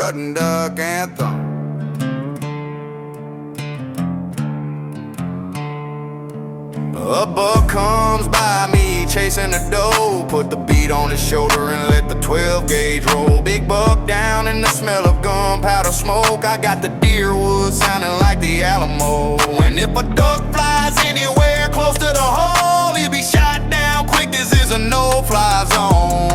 Rutting Duck Anthem. A buck comes by me chasing the doe, put the beat on his shoulder and let the 12 gauge roll. Big buck down in the smell of gunpowder smoke. I got the deer wood sounding like the Alamo. And if a duck flies anywhere close to the hole, he'll be shot down quick. This is a no-fly zone.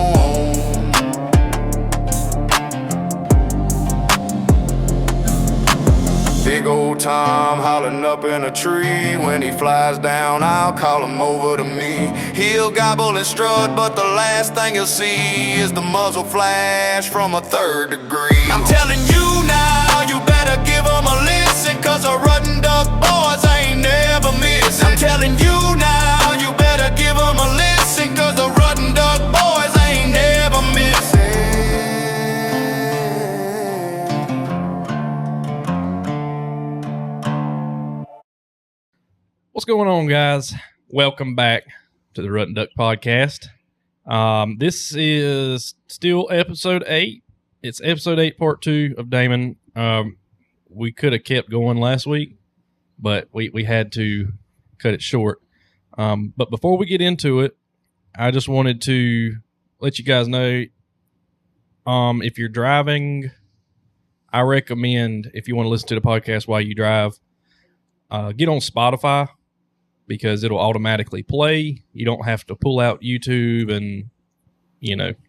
Big old Tom hollering up in a tree. When he flies down, I'll call him over to me. He'll gobble and strut, but the last thing he'll see is the muzzle flash from a 3rd degree. I'm telling you now, you better give him a listen, cause the Rutting Duck boys ain't never missing. I'm telling you now, you better give him a listen, cause the Rutting Duck boys ain't never missing. What's going on, guys? Welcome back to the Rutting Duck Podcast. This is still episode 8. It's episode 8, part 2 of Damon. We could have kept going last week, but we had to cut it short. But before we get into it, I just wanted to let you guys know, if you're driving, I recommend, if you want to listen to the podcast while you drive, get on Spotify, because it'll automatically play. You don't have to pull out YouTube and,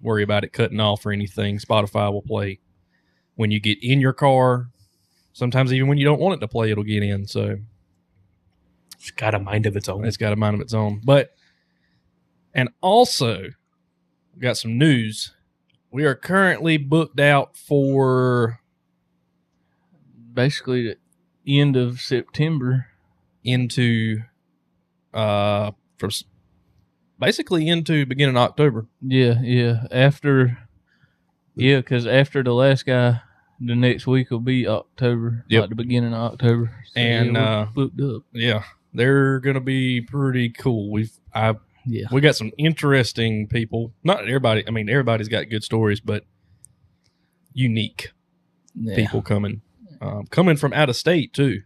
worry about it cutting off or anything. Spotify will play when you get in your car. Sometimes even when you don't want it to play, it'll get in. So it's got a mind of its own. It's got a mind of its own. And also, we got some news. We are currently booked out for basically the end of September into from basically into beginning of October. Yeah. Because after the last guy, the next week will be October, like the beginning of October. So and we're booked up. Yeah, they're gonna be pretty cool. We got some interesting people. Not everybody. I mean, everybody's got good stories, but unique people coming from out of state too.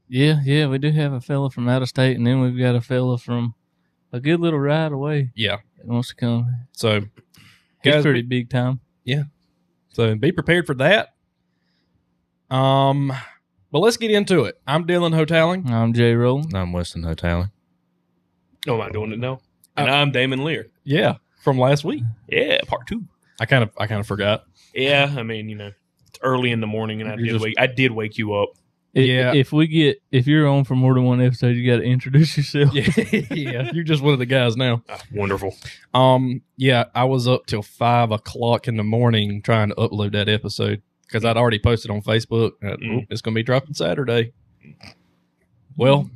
Yeah, we do have a fella from out of state, and then we've got a fella from a good little ride away. Yeah. That wants to come. So, he's guys, pretty big time. Yeah. So, be prepared for that. But let's get into it. I'm Dylan Hotaling. I'm Jay Rowland. I'm Weston Hotaling. Oh, am I doing it now? And I'm Damon Lear. Yeah, from last week. Yeah, part 2. I kind of forgot. Yeah, I mean, it's early in the morning, and I did wake you up. Yeah. If you're on for more than one episode, you got to introduce yourself. Yeah, you're just one of the guys now. Wonderful. Yeah, I was up till 5 o'clock in the morning trying to upload that episode because I'd already posted on Facebook. It's going to be dropping Saturday. Well,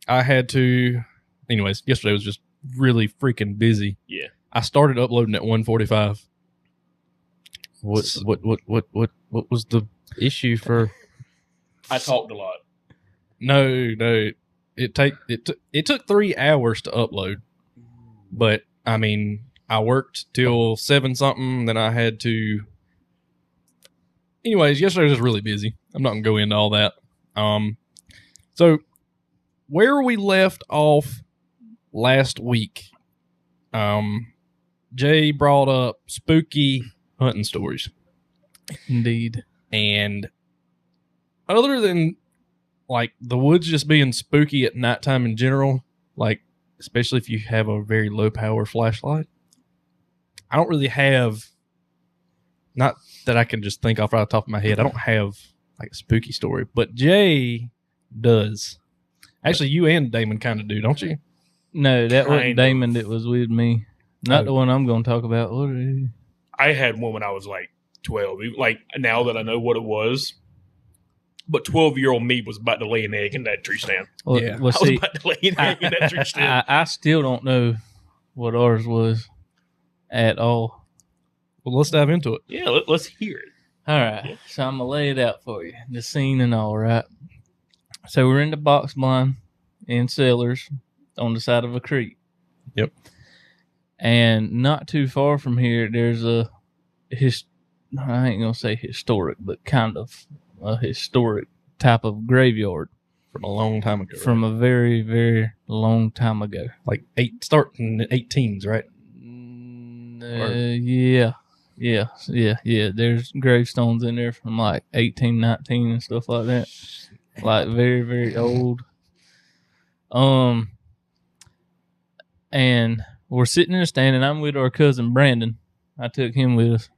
I had to. Anyways, yesterday was just really freaking busy. Yeah. I started uploading at 1:45. What was the issue for? I talked a lot. No. It took 3 hours to upload, but I mean, I worked till 7 something. Then I had to. Anyways, yesterday was just really busy. I'm not gonna go into all that. So where we left off last week, Jay brought up spooky hunting stories. Indeed. And other than like the woods just being spooky at nighttime in general, like especially if you have a very low power flashlight, I don't really have, not that I can just think off right off the top of my head, I don't have like a spooky story, but Jay does. Actually, you and Damon kind of do, don't you? No, that wasn't Damon that was with me. Not the one I'm going to talk about. I had one when I was like 12. Like now that I know what it was, but 12-year-old me was about to lay an egg in that tree stand. Well, I was about to lay an egg in that tree stand. I still don't know what ours was at all. Well, let's dive into it. Yeah, let's hear it. All right. So I'm going to lay it out for you. The scene and all, right? So we're in the box blind in Sellers on the side of a creek. Yep. And not too far from here, there's a I ain't gonna say historic, but kind of a historic type of graveyard from a long time ago. from a very, very long time ago. Like starting in the 18s, right? Yeah. There's gravestones in there from like 1819 and stuff like that. Like very, very old. And we're sitting in a stand, and I'm with our cousin Brandon. I took him with us,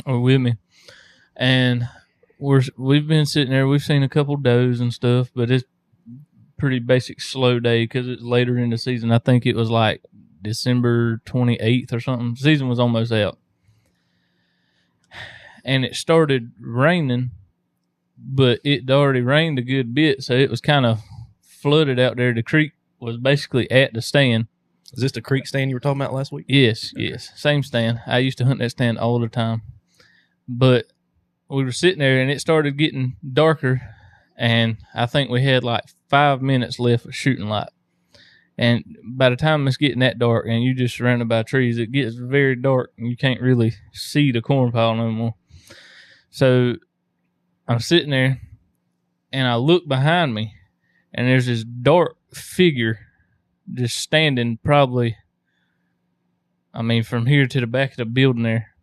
or with me, and we've been sitting there. We've seen a couple does and stuff, but it's pretty basic slow day because it's later in the season. I think it was like December 28th or something. The season was almost out, and it started raining, but it already rained a good bit, so it was kind of flooded out there. The creek was basically at the stand. Is this the creek stand you were talking about last week? Yes. Same stand. I used to hunt that stand all the time. But we were sitting there, and it started getting darker, and I think we had like 5 minutes left of shooting light. And by the time it's getting that dark and you just surrounded by trees, it gets very dark, and you can't really see the corn pile no more. So I'm sitting there, and I look behind me, and there's this dark figure just standing probably, from here to the back of the building there.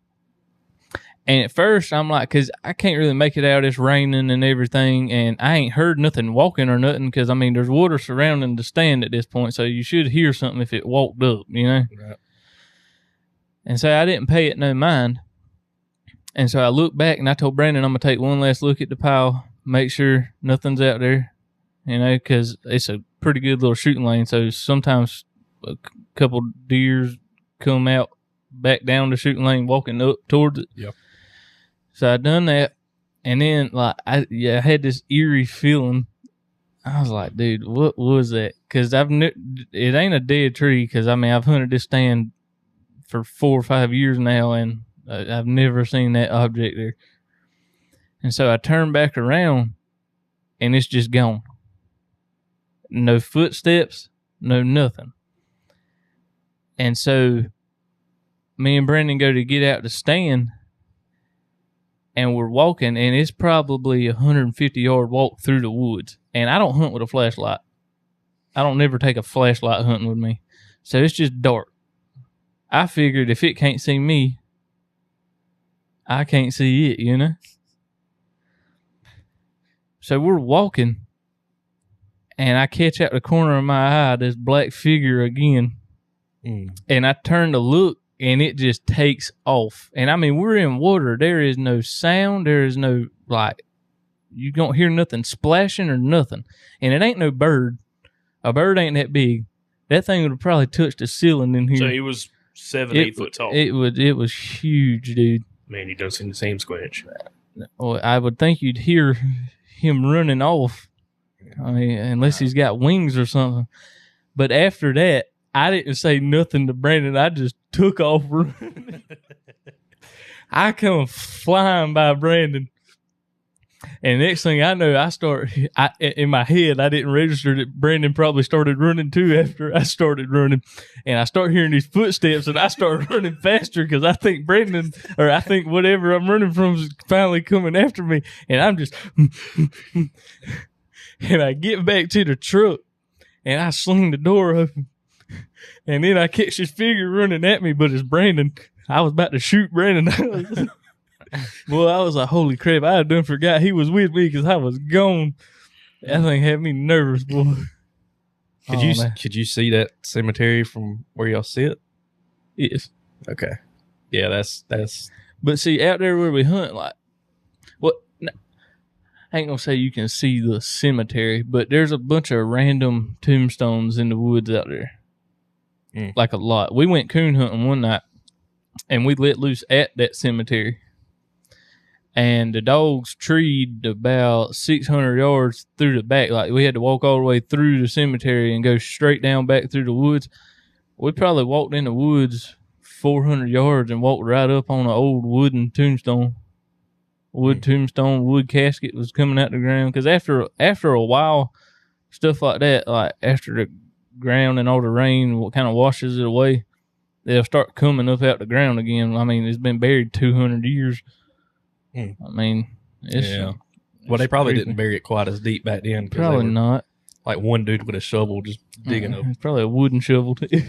And at first, I'm like, because I can't really make it out. It's raining and everything, and I ain't heard nothing walking or nothing because, there's water surrounding the stand at this point, so you should hear something if it walked up, Right. And so I didn't pay it no mind. And so I looked back, and I told Brandon I'm going to take one last look at the pile, make sure nothing's out there, because it's a pretty good little shooting lane. So sometimes a couple deers come out back down the shooting lane walking up towards it. Yep. So I done that, and then I had this eerie feeling. I was like, dude, what was that? Because it ain't a dead tree. Because I've hunted this stand for 4 or 5 years now, and I've never seen that object there. And so I turned back around, and it's just gone. No footsteps, no nothing. And so me and Brandon go to get out the stand, and we're walking, and it's probably a 150-yard walk through the woods. And I don't hunt with a flashlight. I don't never take a flashlight hunting with me. So it's just dark. I figured if it can't see me, I can't see it, So we're walking, and I catch out the corner of my eye this black figure again. And I turn to look, and it just takes off. And we're in water. There is no sound. There is no, you don't hear nothing splashing or nothing. And it ain't no bird. A bird ain't that big. That thing would have probably touched the ceiling in here. So he was 8 foot tall. It was huge, dude. Man, he does seem the same squinch. Well, I would think you'd hear him running off. Unless he's got wings or something. But after that, I didn't say nothing to Brandon. I just took off running. I come flying by Brandon. And next thing I know, in my head, I didn't register that Brandon probably started running too after I started running. And I start hearing these footsteps, and I start running faster because I think I think whatever I'm running from is finally coming after me. And I'm just... And I get back to the truck, and I sling the door open. And then I catch this figure running at me, but it's Brandon. I was about to shoot Brandon. Well, I was like, holy crap, I done forgot he was with me because I was gone. That thing had me nervous, boy. Could you see that cemetery from where y'all sit? Yes. Okay. Yeah, that's. But see, out there where we hunt, I ain't gonna say you can see the cemetery, but there's a bunch of random tombstones in the woods out there. Like a lot. We went coon hunting one night, and we let loose at that cemetery. And the dogs treed about 600 yards through the back. Like, we had to walk all the way through the cemetery and go straight down back through the woods. We probably walked in the woods 400 yards and walked right up on an old wooden tombstone. Tombstone, wood casket was coming out the ground. Because after a while, stuff like that, like after the ground and all the rain kind of washes it away, they'll start coming up out the ground again. It's been buried 200 years. Hmm. I mean, it's Well, they probably creepy. didn't bury it quite as deep back then. 'Cause they Probably were, not. like one dude with a shovel just digging up. It's probably a wooden shovel too.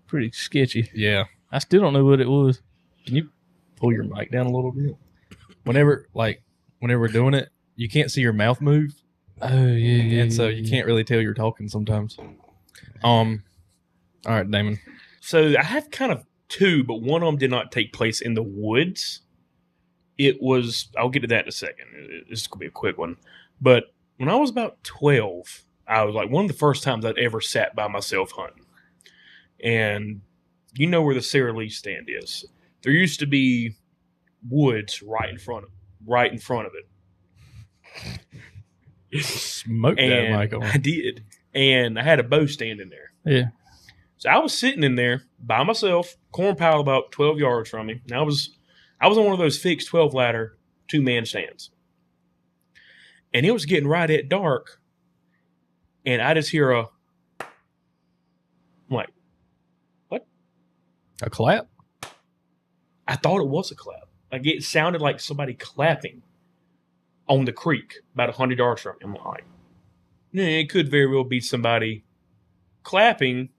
Pretty sketchy. Yeah. I still don't know what it was. Can you pull your mic down a little bit? Whenever we're doing it, you can't see your mouth move, Oh yeah, and so you can't really tell you're talking sometimes. All right, Damon. So I have kind of two, but one of them did not take place in the woods. It was, I'll get to that in a second. This is going to be a quick one. But when I was about 12, I was like, one of the first times I'd ever sat by myself hunting. And you know where the Sara Lee stand is. There used to be woods right in front of it. Smoke that And mic on. I did. And I had a bow stand in there. Yeah. So I was sitting in there by myself, corn pile about 12 yards from me. And I was on one of those fixed 12 ladder 2-man stands. And it was getting right at dark. And I just hear I'm like, what? A clap? I thought it was a clap. Like it sounded like somebody clapping on the creek about 100 yards from me. I'm like, it could very well be somebody clapping.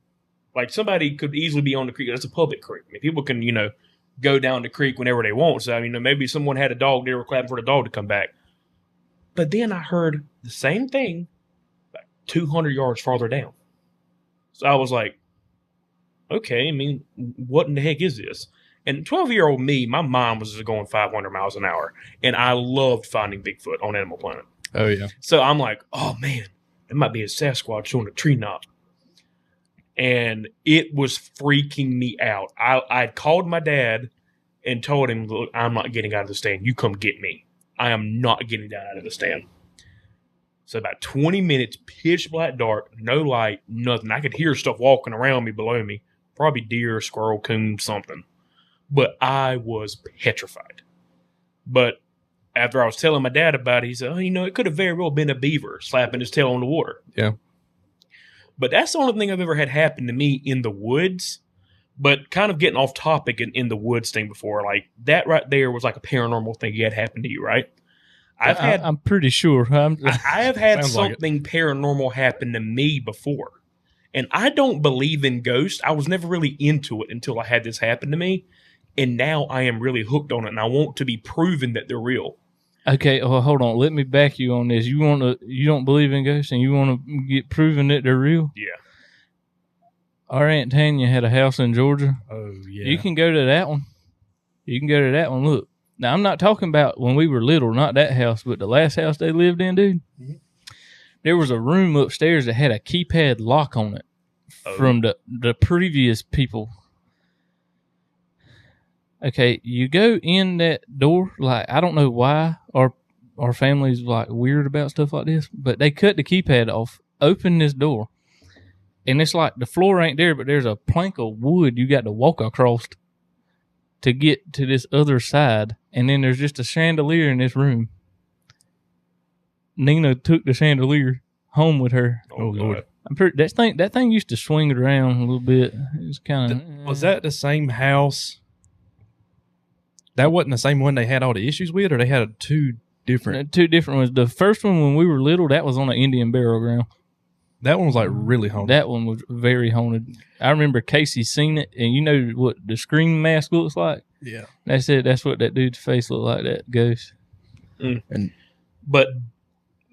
Like somebody could easily be on the creek. That's a public creek. I mean, people can, go down the creek whenever they want. So, maybe someone had a dog. They were clapping for the dog to come back. But then I heard the same thing about 200 yards farther down. So I was like, okay, what in the heck is this? And 12-year-old me, my mind was just going 500 miles an hour. And I loved finding Bigfoot on Animal Planet. Oh, yeah. So I'm like, oh, man, it might be a Sasquatch on a tree knot. And it was freaking me out. I called my dad and told him, look, I'm not getting out of the stand. You come get me. I am not getting down out of the stand. So about 20 minutes, pitch black dark, no light, nothing. I could hear stuff walking around me below me. Probably deer, squirrel, coon, something. But I was petrified. But after I was telling my dad about it, he said, it could have very well been a beaver slapping his tail on the water. Yeah. But that's the only thing I've ever had happen to me in the woods. But kind of getting off topic in the woods thing before, like that right there was like a paranormal thing you had happen to you, right? I'm pretty sure. I have had Sounds like something paranormal happen to me before. And I don't believe in ghosts. I was never really into it until I had this happen to me. And now I am really hooked on it. And I want to be proven that they're real. Okay, well, hold on. Let me back you on this. You don't believe in ghosts, and you want to get proven that they're real? Yeah. Our Aunt Tanya had a house in Georgia. Oh, yeah. You can go to that one. Look, now I'm not talking about when we were little, not that house, but the last house they lived in, dude. Mm-hmm. There was a room upstairs that had a keypad lock on it from the previous people. Okay, you go in that door, like, I don't know why our family's like weird about stuff like this, but they cut the keypad off, open this door, and it's like the floor ain't there, but there's a plank of wood you got to walk across to get to this other side, and then there's just a chandelier in this room. Nina took the chandelier home with her. Oh, Lord. I'm pretty that thing used to swing it around a little bit. It was kind of Was that the same house? That wasn't the same one they had all the issues with, or they had two different ones. The first one when we were little, that was on an Indian burial ground. That one was like really haunted. That one was very haunted. I remember Casey seen it, and you know what the scream mask looks like? Yeah. That's it. That's what that dude's face looked like, that ghost. But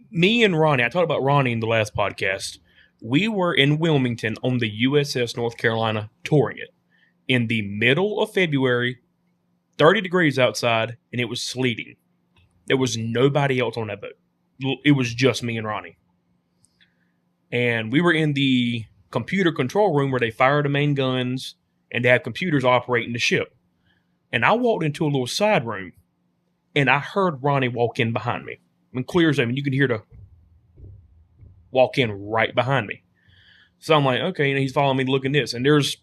me and Ronnie, I talked about Ronnie in the last podcast. We were in Wilmington on the USS North Carolina touring it in the middle of February, 30 degrees outside, and it was sleeting. There was nobody else on that boat. It was just me and Ronnie. And we were in the computer control room where they fire the main guns and they have computers operating the ship. And I walked into a little side room and I heard Ronnie walk in behind me. Clear as day. You can hear the walk in right behind me. So I'm like, okay, he's following me looking this. And there's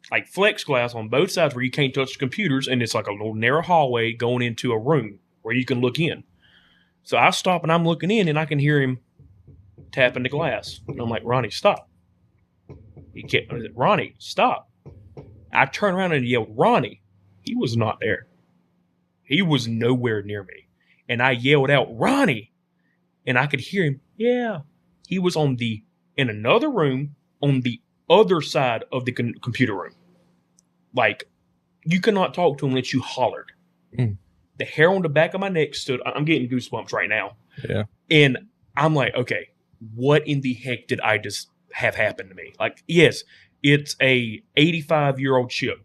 like flex glass on both sides where you can't touch the computers, and it's like a little narrow hallway going into a room where you can look in. So I stop and I'm looking in and I can hear him tapping the glass. And I'm like, Ronnie, stop. He can't. Ronnie, stop. I turned around and yelled, Ronnie. He was not there. He was nowhere near me. And I yelled out, Ronnie. And I could hear him. Yeah. He was in another room on the other side of the computer room. Like, you cannot talk to him unless you hollered. Mm. The hair on the back of my neck stood. I'm getting goosebumps right now. Yeah. And I'm like, okay, what in the heck did I just have happen to me? Like, yes, it's a 85-year-old ship.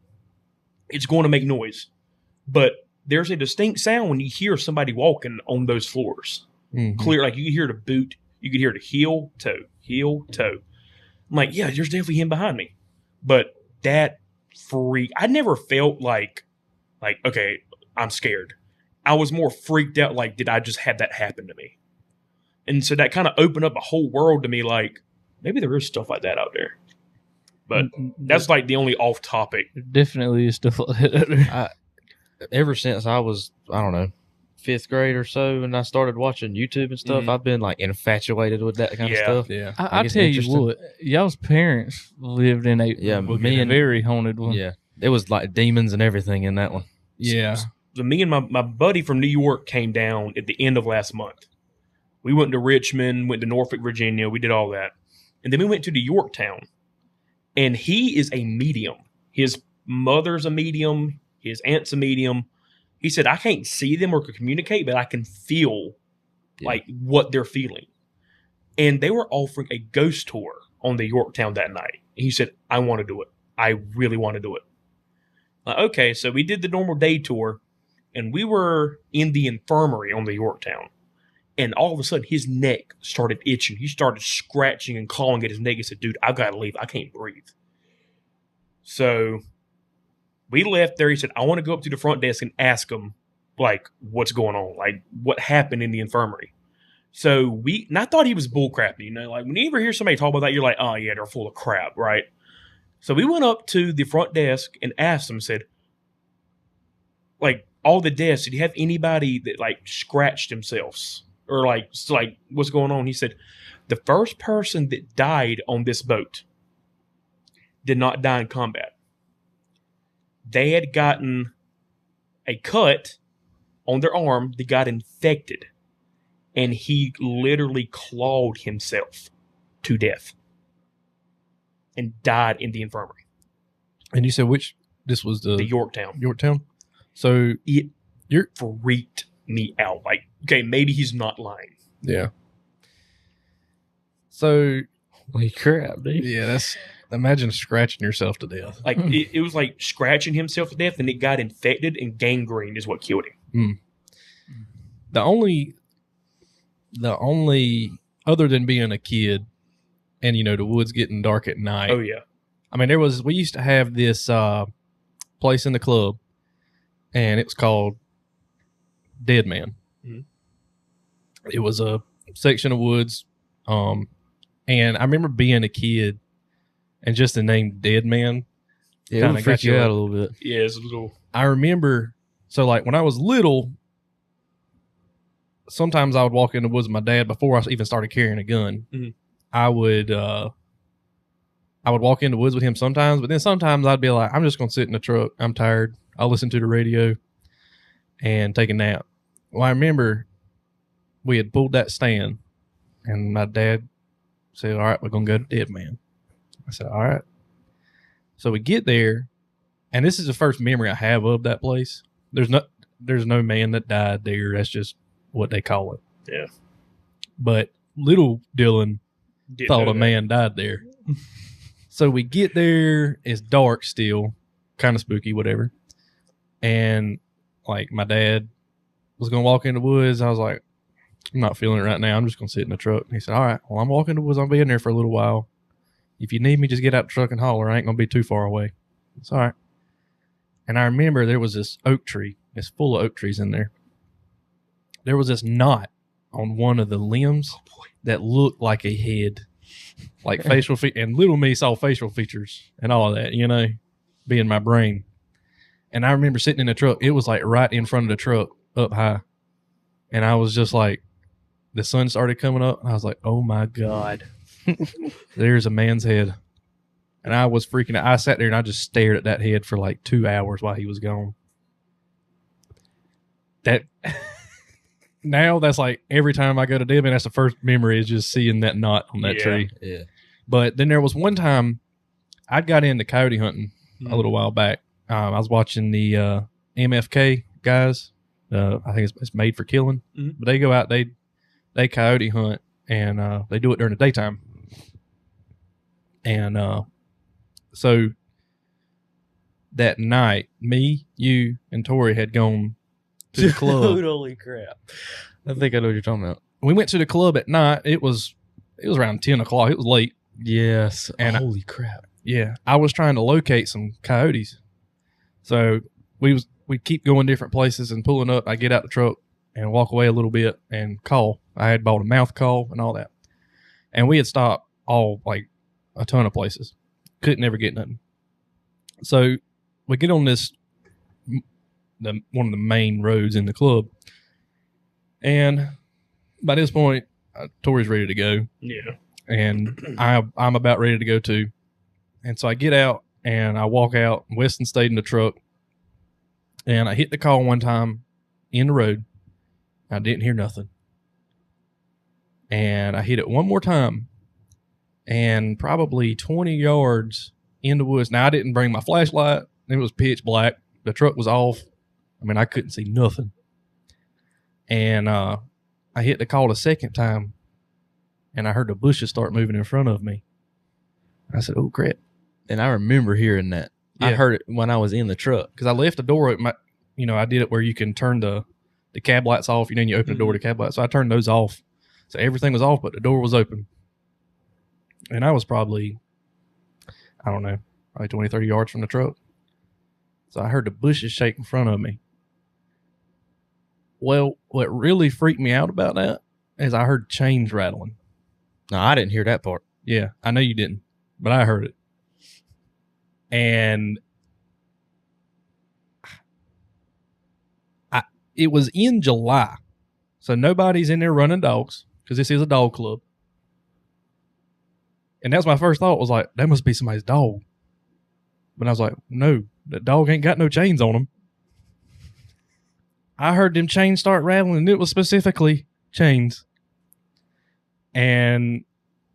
It's going to make noise. But there's a distinct sound when you hear somebody walking on those floors. Mhm. Clear, like you can hear the boot, you can hear the heel, toe. I'm like, yeah, there's definitely him behind me. But that freak, I never felt like, okay, I'm scared. I was more freaked out, like, did I just have that happen to me? And so that kind of opened up a whole world to me, like, maybe there is stuff like that out there. But that's like the only off topic. Definitely is stuff like that. Ever since I was, I don't know, 5th grade or so, and I started watching YouTube and stuff, I've been like infatuated with that kind of stuff. Yeah. I it's tell you interesting. what, y'all's parents lived in a very haunted one. Yeah, it was like demons and everything in that one. Yeah. So me and my buddy from New York came down at the end of last month. We went to Richmond, went to Norfolk, Virginia. We did all that. And then we went to the Yorktown. And he is a medium. His mother's a medium. His aunt's a medium. He said, I can't see them or communicate, but I can feel like what they're feeling. And they were offering a ghost tour on the Yorktown that night. And he said, I want to do it. I really want to do it. Okay, so we did the normal day tour, and we were in the infirmary on the Yorktown. And all of a sudden, his neck started itching. He started scratching and clawing at his neck. He said, dude, I've got to leave. I can't breathe. So we left there. He said, I want to go up to the front desk and ask him, like, what's going on? Like, what happened in the infirmary? So and I thought he was bullcrapping, you know? Like, when you ever hear somebody talk about that, you're like, oh, yeah, they're full of crap, right? So we went up to the front desk and asked him, said, like, all the desks, did you have anybody that, like, scratched themselves? Or, like, what's going on? He said, the first person that died on this boat did not die in combat. They had gotten a cut on their arm that got infected. And he literally clawed himself to death and died in the infirmary. And you said this was the Yorktown. Yorktown? So It freaked me out. Like, okay, maybe he's not lying. yeah. So Holy crap, dude. yeah, imagine scratching yourself to death. Like, it was like scratching himself to death, and it got infected, and gangrene is what killed him. The only other than being a kid and, you know, the woods getting dark at night. Oh, yeah. I mean, we used to have this place in the club, and it was called Dead Man. Mhm. It was a section of woods. And I remember being a kid and just the name Dead Man. Yeah, it Kinda would freak got you you out up. a little bit. Yeah, it's a little. I remember, so like when I was little, sometimes I would walk in the woods with my dad before I even started carrying a gun. Mhm. I would walk in the woods with him sometimes, but then sometimes I'd be like, I'm just going to sit in the truck. I'm tired. I'll listen to the radio and take a nap. Well, I remember we had pulled that stand and my dad said, all right, we're going to go to Dead Man. I said, all right. So we get there, and this is the first memory I have of that place. There's no man that died there. That's just what they call it. Yeah. But little Dylan Didn't thought know a that. man died there. So we get there, it's dark still, kind of spooky, whatever. And like my dad was going to walk in the woods. I was like, I'm not feeling it right now. I'm just going to sit in the truck. And he said, all right, well, I'm walking in the woods. I'll be in there for a little while. If you need me, just get out the truck and holler. I ain't going to be too far away. It's all right. And I remember there was this oak tree. It's full of oak trees in there. There was this knot on one of the limbs that looked like a head, like facial features. And little me saw facial features and all of that, you know, be in my brain. And I remember sitting in the truck. It was like right in front of the truck up high. And I was just like, the sun started coming up. And I was like, oh my God, there's a man's head. And I was freaking out. I sat there and I just stared at that head for like 2 hours while he was gone. That now that's like every time I go to Damon, that's the first memory is just seeing that knot on that tree. Yeah. But then there was one time I got into coyote hunting a little while back. I was watching the MFK guys. I think it's Made for Killing. Mhm. But they go out, they coyote hunt, and they do it during the daytime. And so that night, me, you, and Tori had gone to the club. Dude, holy crap. I think I know what you're talking about. We went to the club at night. It was around 10 o'clock. It was late. Yes. And holy crap. Yeah, I was trying to locate some coyotes. So we'd keep going different places and pulling up. I get out the truck and walk away a little bit and call. I had bought a mouth call and all that. And we had stopped like a ton of places. Couldn't ever get nothing. So we get on this, one of the main roads in the club. And by this point, Tori's ready to go. Yeah. And I'm about ready to go too. And so I get out and I walk out. Weston stayed in the truck. And I hit the call one time in the road. I didn't hear nothing. And I hit it one more time. And probably 20 yards in the woods. Now, I didn't bring my flashlight. It was pitch black. The truck was off. I mean, I couldn't see nothing. And I hit the call the second time. And I heard the bushes start moving in front of me. I said, oh, crap. And I remember hearing that. I Yeah. heard it when I was in the truck. Because I left the door open. I did it where you can turn the cab lights off. And you open the door to cab lights. So I turned those off. So everything was off, but the door was open. And I was probably, I don't know, probably 20, 30 yards from the truck. So I heard the bushes shake in front of me. Well, what really freaked me out about that is I heard chains rattling. No, I didn't hear that part. Yeah, I know you didn't, but I heard it. And it was in July. So nobody's in there running dogs because this is a dog club. And that's my first thought was like, that must be somebody's dog. But I was like, no, the dog ain't got no chains on him. I heard them chains start rattling, and it was specifically chains. And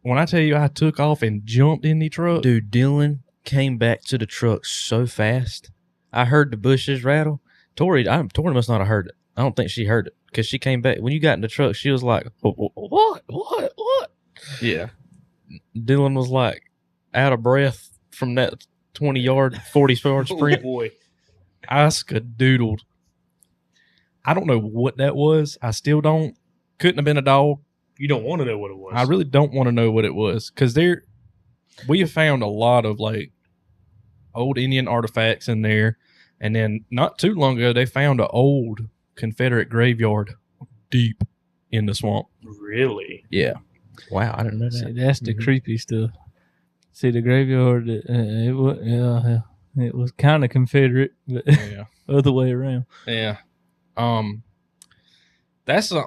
when I tell you I took off and jumped in the truck. Dude, Dylan came back to the truck so fast. I heard the bushes rattle. Tori must not have heard it. I don't think she heard it because she came back. When you got in the truck, she was like, what? Yeah. Dylan was like out of breath from that 20-yard, 40-yard sprint. Oh, boy. I skadoodled. I don't know what that was. I still don't. Couldn't have been a dog. You don't want to know what it was. I really don't want to know what it was because we have found a lot of like old Indian artifacts in there. And then not too long ago, they found an old Confederate graveyard deep in the swamp. Really? Yeah. Wow, I didn't know See, that. that's the creepy stuff. See, the graveyard, it was kind of Confederate, but Yeah. other way around. Yeah. That's the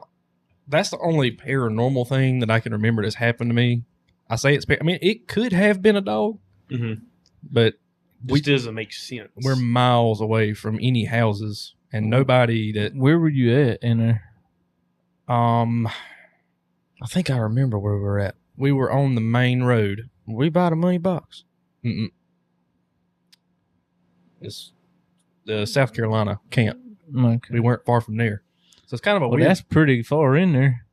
only paranormal thing that I can remember that's happened to me. I say it could have been a dog, Mm-hmm. but Which doesn't make sense. we're miles away from any houses and nobody that Where were you at in there? I think I remember where we were at. we were on the main road. We bought a money box. Mm-mm. It's the South Carolina camp. Okay. We weren't far from there. So it's kind of a Well, weird. that's pretty far in there,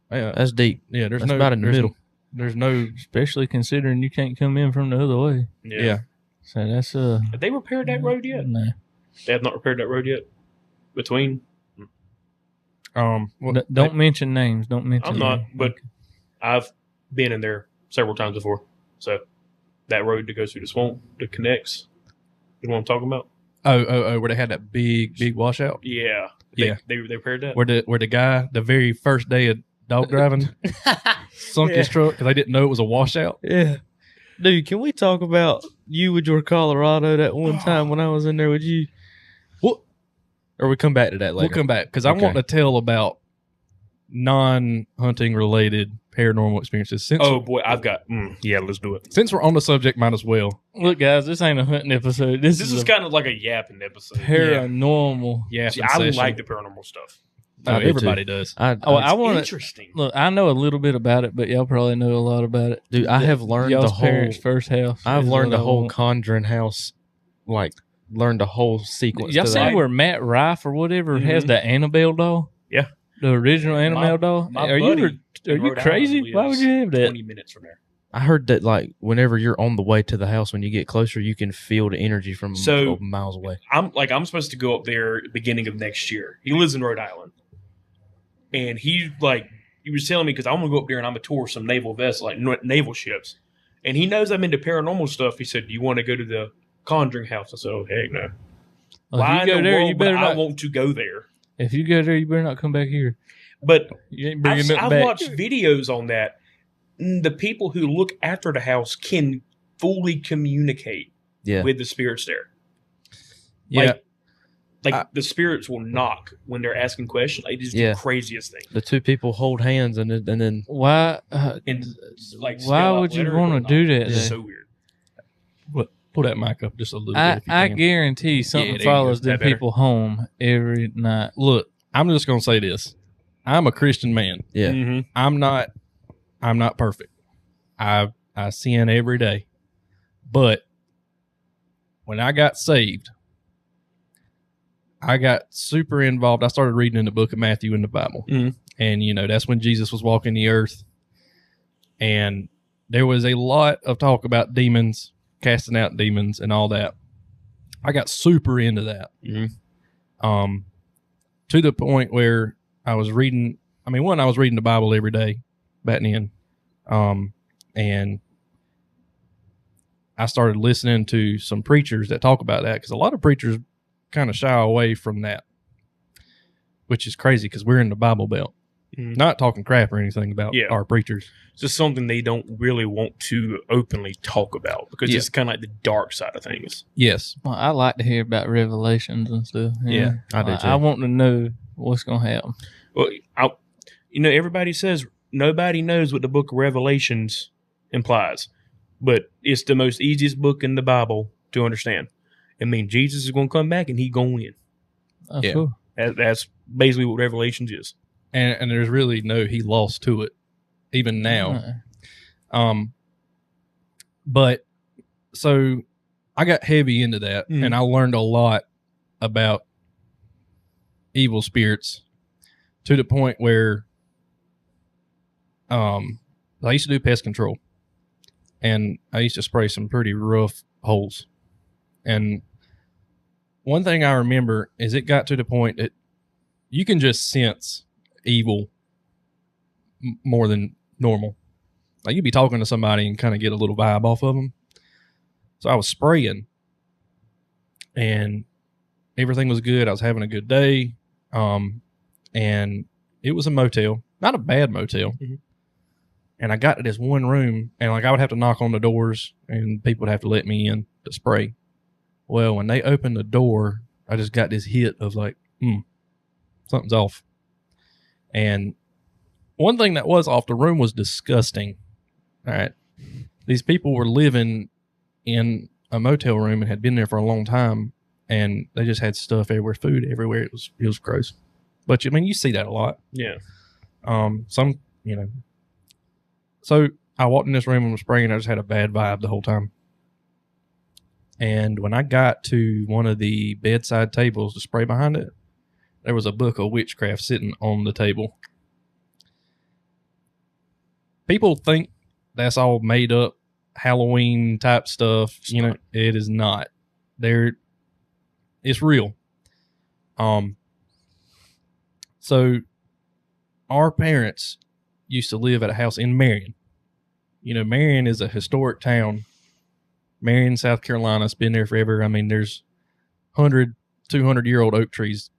That's deep. Yeah, there's That's no about in the there's- middle. There's no especially considering you can't come in from the other way. yeah. So that's Have they repaired that road yet? No. They have not repaired that road yet? Between? Well, Don't mention names. Don't mention. I'm not, names. but I've been in there several times before. So that road that goes through the swamp that connects, you know what I'm talking about? where they had that big washout. Yeah. Yeah. They repaired that? Where the guy the very first day of dog driving sunk his truck because they didn't know it was a washout. Yeah. Dude, can we talk about you with your Colorado that one time when I was in there with you? What? Or we come back to that later? We'll come back because I Okay. want to tell about non-hunting related paranormal experiences. Since, Oh boy, I've got. Yeah, let's do it. since we're on the subject, might as well. Look, guys, this ain't a hunting episode. This This is is a kind of like a yapping episode. paranormal. Yeah, See, I like the paranormal stuff. I do everybody does. I want to Interesting. look. I know a little bit about it, but y'all probably know a lot about it. dude, I have learned Y'all's the whole. parents' first house. I've is learned what the I whole want. Conjuring house, like learned the whole sequence. Y'all to seen that. where Matt Rife or whatever has Mhm. the Annabelle doll? Yeah. The original Annabelle doll. my Are buddy you in Rhode crazy? Island Why would you have that? 20 minutes from there. I heard that like whenever you're on the way to the house, when you get closer, you can feel the energy from So- miles away. I'm supposed to go up there at the beginning of next year. He lives in Rhode Island, and he was telling me because I'm gonna go up there and I'm gonna tour some naval vessels, like naval ships, and he knows I'm into paranormal stuff. He said, "Do you want to go to the Conjuring house?" I said, "Oh heck no." Well, Why if you go in the there, world you would better I not. want to go there? If you go there, you better not come back here. But You ain't bringing nothing I've back. watched videos on that. The people who look after the house can fully communicate Yeah, with the spirits there. Yeah. Like the spirits will knock when they're asking questions. It is Yeah. the craziest thing. the two people hold hands and then Why? And like, Why spell out would you letters wanna and do all. that, It's though? so weird. Pull that mic up just a little bit I, if you I can. guarantee something there you go. follows That them better? people home every night. Look, I'm just gonna say this. I'm a Christian man. yeah, Mm-hmm. I'm not perfect. I sin every day. But when I got saved, I got super involved. I started reading in the book of Matthew in the Bible. Mhm. And that's when Jesus was walking the earth. And there was a lot of talk about demons, casting out demons and all that. I got super into that. Mhm. To the point where I was reading, I was reading the Bible every day back then. And I started listening to some preachers that talk about that because a lot of preachers kind of shy away from that, which is crazy because we're in the Bible Belt. Mhm. Not talking crap or anything about Yeah. our preachers. It's just something they don't really want to openly talk about because Yeah. it's kind of like the dark side of things. Yes. Well, I like to hear about revelations and stuff. Yeah, I do Like, too. I want to know what's going to happen. Well, everybody says nobody knows what the book of Revelations implies, but it's the most easiest book in the Bible to understand. I mean, Jesus is going to come back and he going win. Oh, Yeah. cool. That's basically what Revelations is. And there's really no he lost to it, even now. But so I got heavy into that Mhm. and I learned a lot about evil spirits to the point where I used to do pest control and I used to spray some pretty rough holes. And one thing I remember is it got to the point that you can just sense evil more than normal. Like you'd be talking to somebody and kind of get a little vibe off of them. So I was spraying and everything was good. I was having a good day. And it was a motel, not a bad motel. Mhm. And I got to this one room and like I would have to knock on the doors and people would have to let me in to spray. Well, when they opened the door, I just got this hit of like, something's off. And one thing that was off, the room was disgusting. All right. These people were living in a motel room and had been there for a long time, and they just had stuff everywhere, food everywhere. It was gross. But you see that a lot. Yeah. So I walked in this room and was spraying. I just had a bad vibe the whole time. And when I got to one of the bedside tables to spray behind it, there was a book of witchcraft sitting on the table. People think that's all made up Halloween type stuff. It is not. It's real. So our parents used to live at a house in Marion. Marion is a historic town. Marion, South Carolina, it's been there forever. I mean, there's 100, 200-year-old oak trees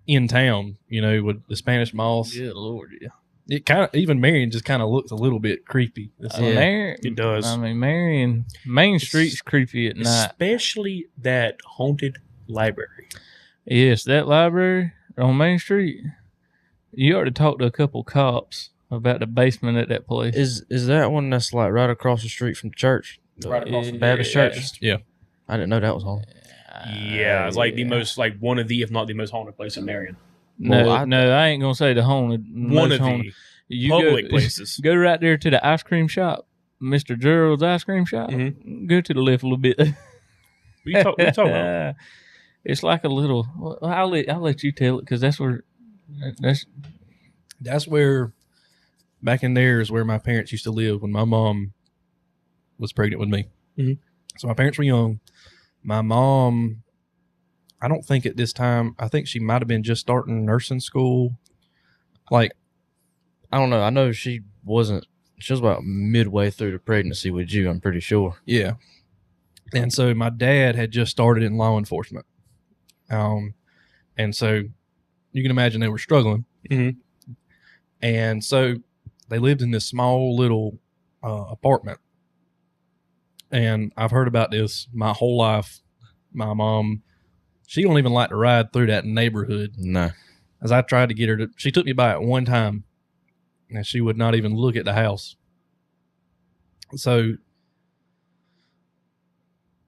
in town, with the Spanish moss. Good Lord, yeah. It kind of, even Marion just kind of looks a little bit creepy. Marion, It does. I mean, Marion, Main Street's creepy at night. Especially that haunted library. Yes, that library on Main Street. You already talked to a couple cops about the basement at that place. Is that one that's like right across the street from the church? Right across from Baptist church? Baptist. Yeah. I didn't know that was haunted. Yeah, it's like the most, like one of the, if not the most haunted place in Marion. No, Well, I ain't gonna say the haunted. One most of haunted. the You public go, places. Go right there to the ice cream shop, Mr. Gerald's ice cream shop. Mhm. Go to the left a little bit. What you talking about? It's like a little. Well, I'll let you tell it because that's where. That's where, back in there is where my parents used to live when my mom was pregnant with me. Mhm. So my parents were young. My mom, I don't think at this time, I think she might have been just starting nursing school. Like, I don't know. I know she was about midway through the pregnancy with you, I'm pretty sure. yeah. And so my dad had just started in law enforcement. And so you can imagine they were struggling. Mhm. And so they lived in this small little apartment. And I've heard about this my whole life. My mom, she don't even like to ride through that neighborhood. No. As I tried to get her to, she took me by it one time, and she would not even look at the house. So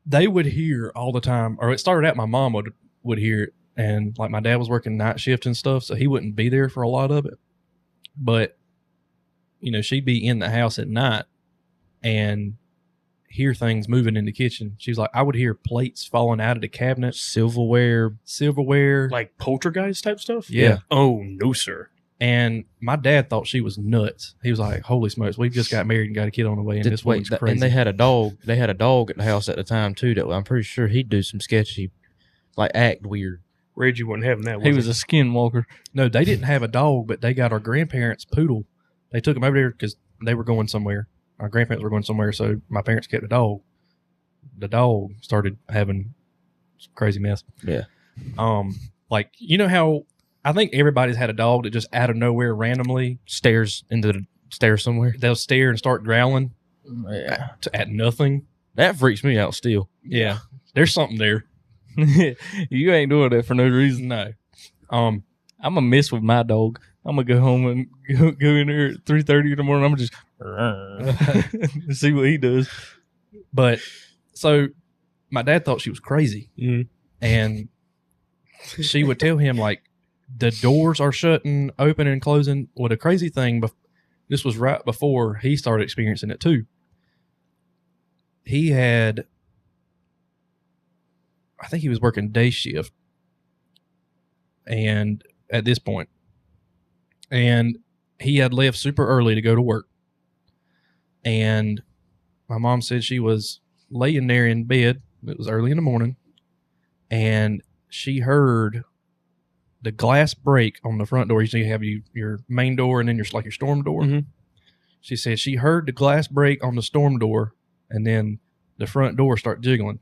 they would hear all the time, or it started out my mom would hear it, and like my dad was working night shift and stuff, so he wouldn't be there for a lot of it. But you know, she'd be in the house at night and hear things moving in the kitchen. She's like, I would hear plates falling out of the cabinet, silverware. Like poltergeist type stuff? Yeah. Oh, no, sir. And my dad thought she was nuts. He was like, holy smokes, we just got married and got a kid on the way, and this woman's crazy. And they had a dog. They had a dog at the house at the time too. That I'm pretty sure he'd do some sketchy, like act weird. Reggie wasn't having that. He was a skinwalker. No, they didn't have a dog, but they got our grandparents' poodle. They took him over there because they were going somewhere. Our grandparents were going somewhere, so my parents kept the dog. The dog started having some crazy mess. Yeah. Like, you know how I think everybody's had a dog that just out of nowhere randomly Stares into the stairs somewhere. they'll stare and start growling Yeah. at nothing. That freaks me out still. Yeah, there's something there. You ain't doing that for no reason. No. I'm gonna mess with my dog. I'm gonna go home and go in there at 3:30 in the morning. I'm gonna just see what he does. But so my dad thought she was crazy, Mhm. and she would tell him like the doors are shutting, open and closing. Well, the crazy thing, this was right before he started experiencing it too. He had, I think he was working day shift, and at this point, and he had left super early to go to work. And my mom said she was laying there in bed. It was early in the morning, and she heard the glass break on the front door. You have your main door and then your storm door. Mhm. She said she heard the glass break on the storm door, and then the front door start jiggling.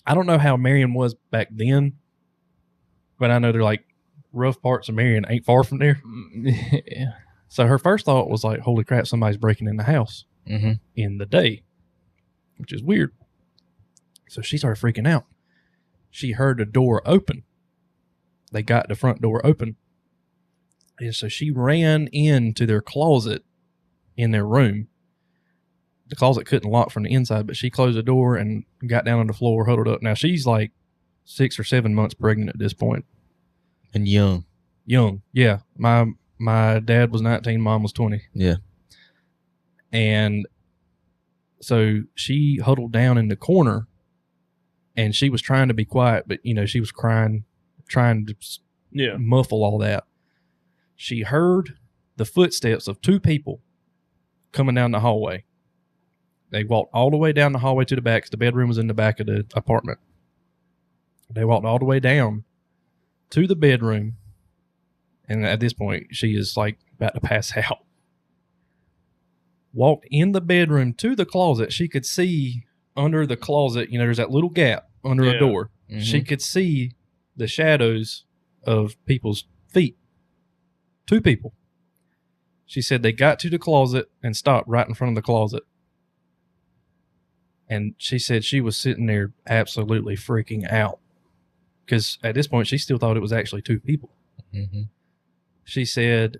I don't know how Marion was back then, but I know they're like rough parts of Marion ain't far from there. Yeah. So her first thought was like, holy crap, somebody's breaking in the house Mm-hmm. in the day, which is weird. So she started freaking out. She heard the door open. They got the front door open. And so she ran into their closet in their room. The closet couldn't lock from the inside, but she closed the door and got down on the floor, huddled up. Now she's like 6 or 7 months pregnant at this point. And young. Young. Yeah. My dad was 19, mom was 20. Yeah. And so she huddled down in the corner, and she was trying to be quiet, but, you know, she was crying, trying to Yeah. muffle all that. She heard the footsteps of two people coming down the hallway. They walked all the way down the hallway to the back, 'cause the bedroom was in the back of the apartment. They walked all the way down to the bedroom, and at this point, she is like about to pass out. Walked in the bedroom to the closet. She could see under the closet, you know, there's that little gap under a Yeah. door. Mhm. She could see the shadows of people's feet. Two people. She said they got to the closet and stopped right in front of the closet. And she said she was sitting there absolutely freaking out. Because at this point, she still thought it was actually two people. Mm-hmm. She said,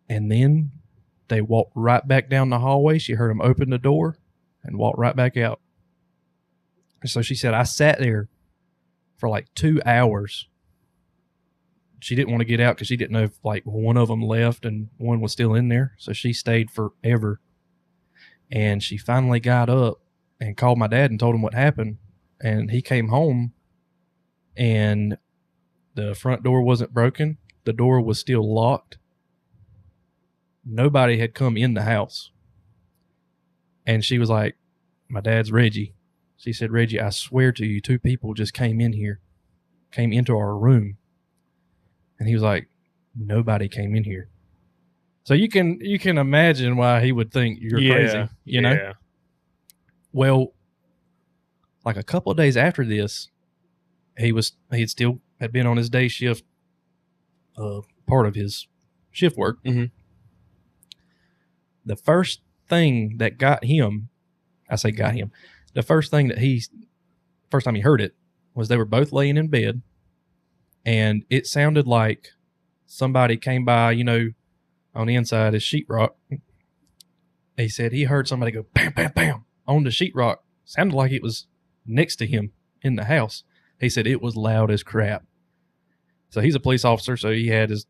and then they walked right back down the hallway. She heard them open the door and walk right back out. And so she said, I sat there for like 2 hours. She didn't want to get out because she didn't know if like one of them left and one was still in there. So she stayed forever. And she finally got up and called my dad and told him what happened. And he came home and the front door wasn't broken. The door was still locked. Nobody had come in the house. And she was like, my dad's Reggie. She said, Reggie, I swear to you, 2 people just came into our room. And he was like, nobody came in here. So you can imagine why he would think you're crazy, you know? Yeah. Well, like a couple of days after this, he had been on his day shift, part of his shift work. Mhm. The first thing that got him, the first time he heard it was they were both laying in bed and it sounded like somebody came by, you know, on the inside is sheetrock. He said he heard somebody go bam, bam, bam on the sheetrock. Sounded like it was next to him in the house. He said it was loud as crap. So he's a police officer, so he had his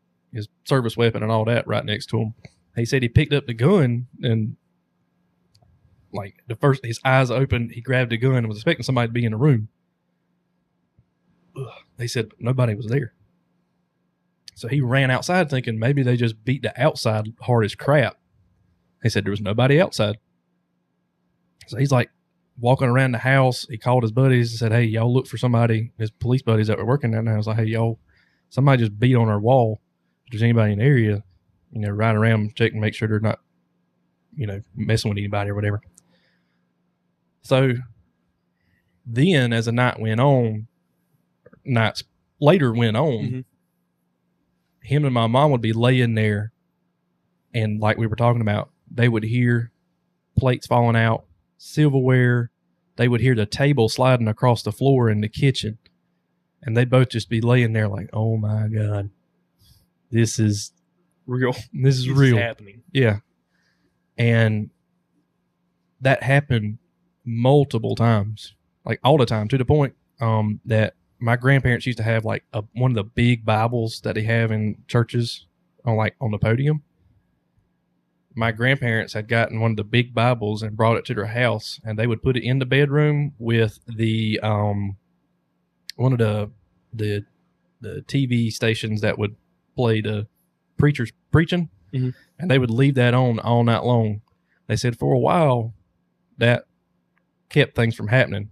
service weapon and all that right next to him. He said he picked up the gun and like his eyes opened, he grabbed the gun and was expecting somebody to be in the room. They said nobody was there. So he ran outside thinking maybe they just beat the outside hard as crap. He said there was nobody outside. So he's like walking around the house. He called his buddies and said, hey, y'all look for somebody, his police buddies that were working down there. I was like, hey, y'all, somebody just beat on our wall. If there's anybody in the area, you know, ride around, check and make sure they're not, you know, messing with anybody or whatever. So then as the nights later went on, Mm-hmm. him and my mom would be laying there and like we were talking about, they would hear plates falling out, silverware. They would hear the table sliding across the floor in the kitchen. And they'd both just be laying there like, oh my God, this is Real. This is This real. is happening. Yeah. And that happened multiple times, like all the time, to the point that my grandparents used to have like one of the big Bibles that they have in churches on the podium. My grandparents had gotten one of the big Bibles and brought it to their house, and they would put it in the bedroom with the one of the TV stations that would play the preachers preaching, Mhm. and they would leave that on all night long. They said for a while that kept things from happening,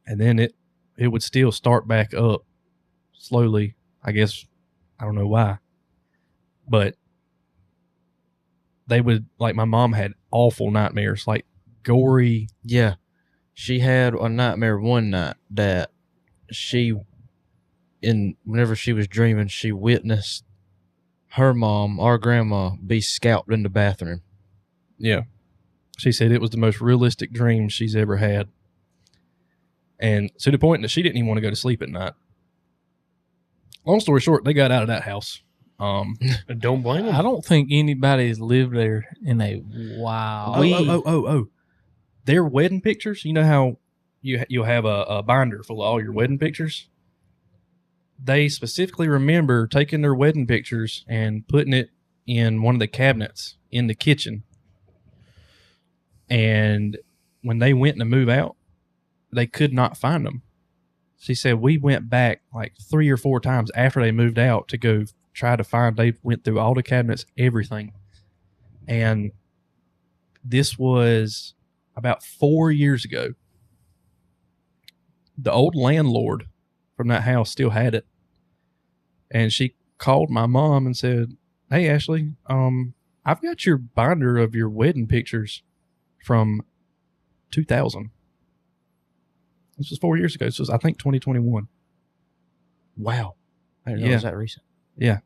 and then it would still start back up slowly. I guess I don't know why, but they would, like, my mom had awful nightmares, like gory. Yeah. She had a nightmare one night that whenever she was dreaming, she witnessed her mom, our grandma, be scalped in the bathroom. Yeah. She said it was the most realistic dream she's ever had. And to the point that she didn't even want to go to sleep at night. Long story short, they got out of that house. Don't blame them. I don't think anybody's lived there in a while. Oh. Their wedding pictures, you know how you'll have a binder full of all your wedding pictures? They specifically remember taking their wedding pictures and putting it in one of the cabinets in the kitchen. And when they went to move out, they could not find them. She said we went back like 3 or 4 times after they moved out to go try to find. They went through all the cabinets, everything. And this was about 4 years ago. The old landlord from that house still had it. And she called my mom and said, hey, Ashley, I've got your binder of your wedding pictures from 2000. This was 4 years ago. This was, I think, 2021. Wow. I didn't know it was that recent. Yeah.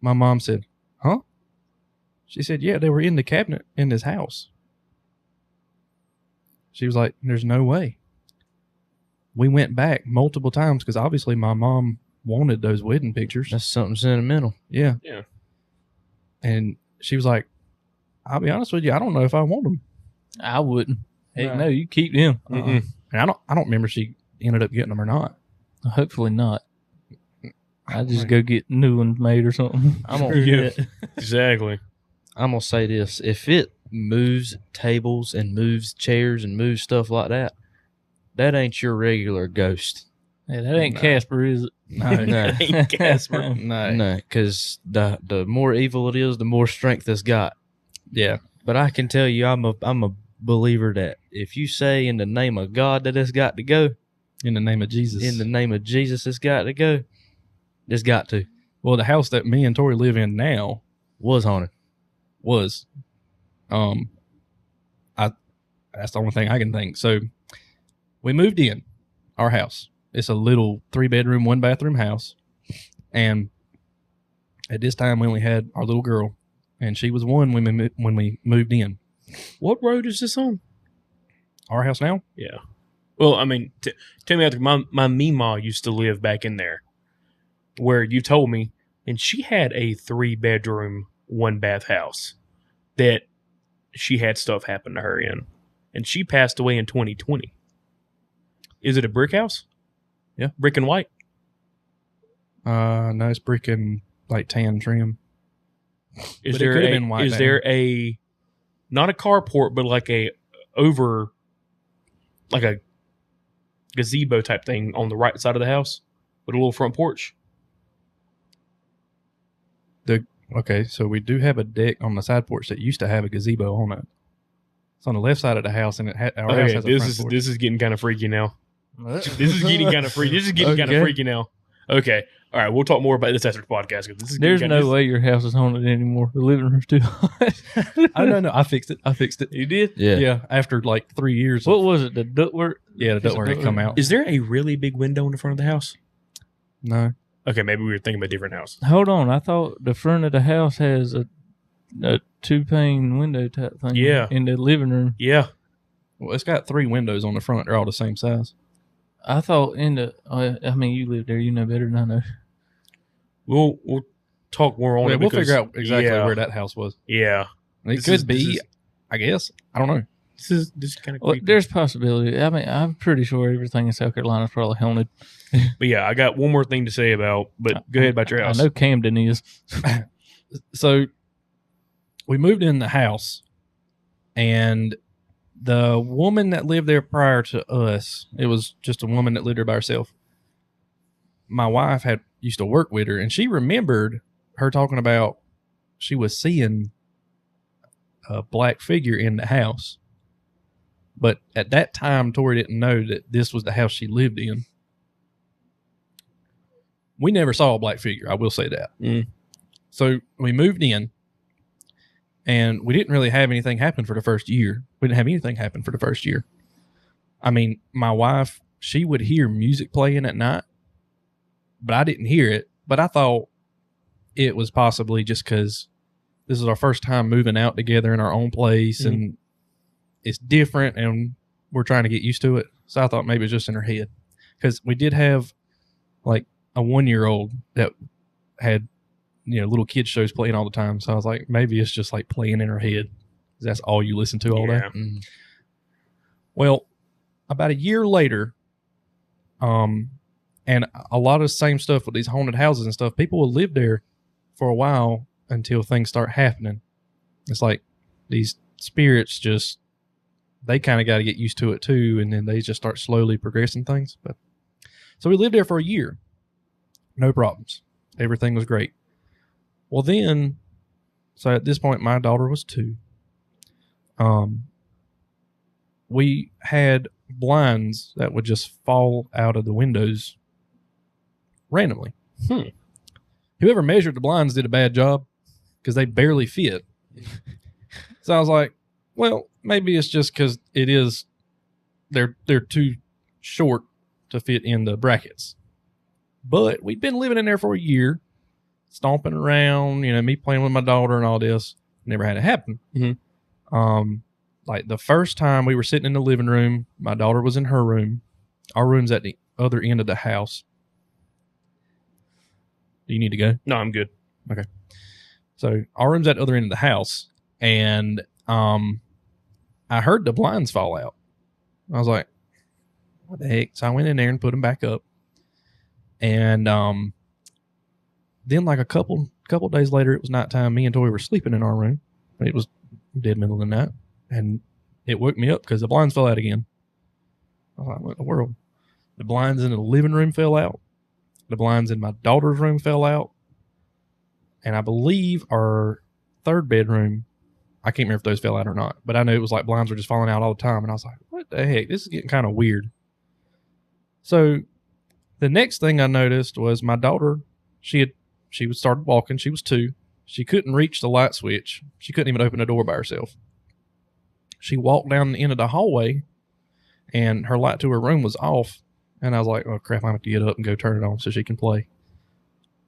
My mom said, huh? She said, yeah, they were in the cabinet in this house. She was like, there's no way. We went back multiple times because obviously my mom wanted those wedding pictures. That's something sentimental. Yeah. Yeah. And she was like, I'll be honest with you, I don't know if I want them. I wouldn't. Heck Right. no, you keep them. Mm-mm. And I don't remember if she ended up getting them or not. Hopefully not. I just go get new ones made or something. I'm gonna, Yeah. Exactly. I'm gonna say this: if it moves tables and moves chairs and moves stuff like that, that ain't your regular ghost. Yeah, that ain't No. Casper, is it? No. No, Ain't Casper. No. no, because the more evil it is, the more strength it's got. Yeah. But I can tell you, I'm a believer that if you say in the name of God that it's got to go, In the name of Jesus. in the name of Jesus it's got to go, it's got to. Well, the house that me and Tori live in now Was haunted. was, that's the only thing I can think. So we moved in our house. It's a little 3-bedroom, 1-bathroom house. And at this time we only had our little girl, and she was 1 when we moved in. What road is this on? Our house now? Yeah. Well, I mean, tell me after my Meemaw used to live back in there, where you told me, and she had a 3-bedroom, 1-bath house that she had stuff happen to her in, and she passed away in 2020. Is it a brick house? Yeah. Brick and white? No, it's brick and like tan trim. Is But it there could've a, been white is back there a, not a carport, but like a like a gazebo type thing on the right side of the house with a little front porch? Okay, so we do have a deck on the side porch that used to have a gazebo on it. It's on the left side of the house, and our house Okay, has a this front is porch. this is getting kind of freaky now. This is getting kind of freaky. This is getting kind of Okay. freaky now. Okay, all right, we'll talk more about this after the podcast. 'Cause this is There's getting no way your house is haunted anymore. The living room's too hot. Oh, no, I fixed it. You did? Yeah. Yeah, after like 3 years. What was it? The ductwork? Yeah, the ductwork had come out. Is there a really big window in the front of the house? No. Okay, maybe we were thinking about a different house. Hold on. I thought the front of the house has a 2-pane window type thing. Yeah. In the living room. Yeah, Well, it's got 3 windows on the front. They're all the same size. I thought in the. I mean, you live there. You know better than I know. we'll talk more on Yeah, it. we'll because- figure out exactly yeah, where that house was. Yeah, It This could is- be, this is- I guess. I don't know. this is kind of Well, creepy. there's possibility. I mean, I'm pretty sure everything in South Carolina is probably haunted. But yeah, I got one more thing to say about. But go ahead about your house. I know Camden is. So we moved in the house, and the woman that lived there prior to us, it was just a woman that lived there by herself. My wife used to work with her, and she remembered her talking about she was seeing a black figure in the house. But at that time, Tori didn't know that this was the house she lived in. We never saw a black figure, I will say that. Mm. So we moved in, and we didn't really have anything happen for the first year. We didn't have anything happen for the first year. I mean, my wife, she would hear music playing at night, but I didn't hear it. But I thought it was possibly just because this is our first time moving out together in our own place, and it's different, and we're trying to get used to it. So I thought maybe it was just in her head, because we did have like a 1-year-old that had, little kid shows playing all the time. So I was like, maybe it's just like playing in her head. That's all you listen to all day. Yeah. Mm. Well, about a year later, and a lot of the same stuff with these haunted houses and stuff, people will live there for a while until things start happening. It's like these spirits just, they kind of got to get used to it too, and then they just start slowly progressing things. But so we lived there for a year. No problems. Everything was great. Well, then, so at this point, my daughter was 2. We had blinds that would just fall out of the windows randomly. Whoever measured the blinds did a bad job, because they barely fit. So I was like, well, maybe it's just because they're too short to fit in the brackets. But we'd been living in there for a year, stomping around, me playing with my daughter and all this. Never had it happen. Mhm. Like the first time we were sitting in the living room, my daughter was in her room. Our room's at the other end of the house. Do you need to go? No, I'm good. So our room's at the other end of the house, and I heard the blinds fall out. I was like, what the heck? So I went in there and put them back up. And then like a couple days later, it was nighttime. Me and Tori were sleeping in our room. It was dead middle of the night. And it woke me up because the blinds fell out again. I was like, what in the world? The blinds in the living room fell out. The blinds in my daughter's room fell out. And I believe our third bedroom, I can't remember if those fell out or not, but I know it was like blinds were just falling out all the time. And I was like, what the heck? This is getting kind of weird. So the next thing I noticed was my daughter, she started walking. She was 2. She couldn't reach the light switch. She couldn't even open the door by herself. She walked down the end of the hallway and her light to her room was off. And I was like, oh crap, I'm going to get up and go turn it on so she can play.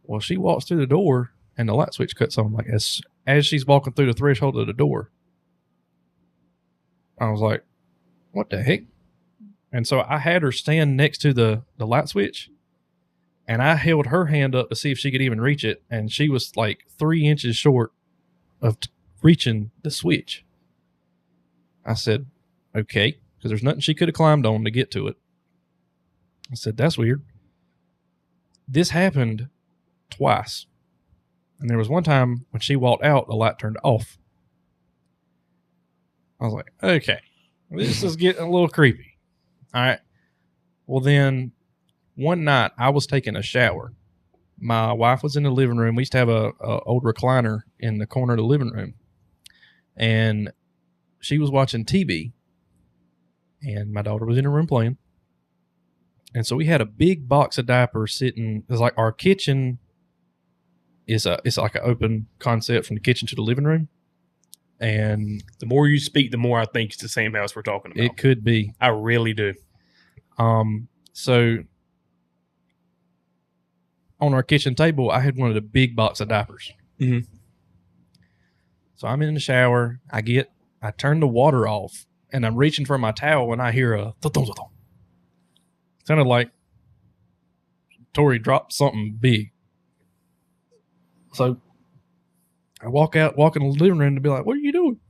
Well, she walks through the door and the light switch cuts on like as she's walking through the threshold of the door. I was like, what the heck? And so I had her stand next to the light switch, and I held her hand up to see if she could even reach it, and she was like 3 inches short of reaching the switch. I said, okay, because there's nothing she could have climbed on to get to it. I said, that's weird. This happened twice. And there was one time when she walked out, the light turned off. I was like, okay, this is getting a little creepy. All right. Well, then one night I was taking a shower. My wife was in the living room. We used to have a old recliner in the corner of the living room. And she was watching TV. And my daughter was in her room playing. And so we had a big box of diapers sitting. It was like our kitchen it's like an open concept from the kitchen to the living room. And The more you speak, the more I think it's the same house we're talking about. it could be. I really do. So on our kitchen table, I had one of the big box of diapers. Mhm. So I'm in the shower. I turn the water off, and I'm reaching for my towel when I hear a thud-thud-thud-thud. Sounded like Tori dropped something big. So I walk in the living room to be like, what are you doing?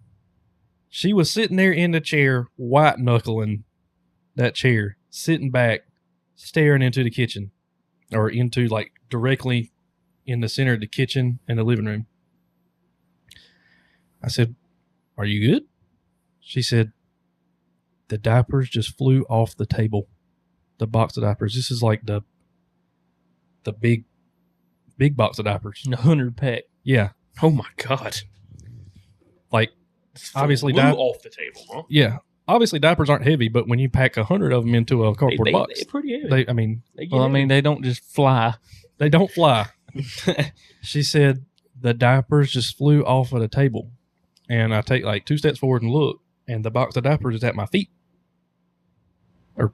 She was sitting there in the chair, white knuckling that chair, sitting back, staring into the kitchen, or into like directly in the center of the kitchen and the living room. I said, are you good? She said, the diapers just flew off the table. The box of diapers. This is like the big box of diapers. 100 pack. Yeah. Oh my God. Like, obviously Flew off the table, huh? yeah. Obviously diapers aren't heavy, but when you pack 100 of them into a cardboard box, They're pretty heavy. They don't just fly. they don't fly. She said the diapers just flew off of the table. And I take like 2 steps forward and look, and the box of diapers is at my feet. Or,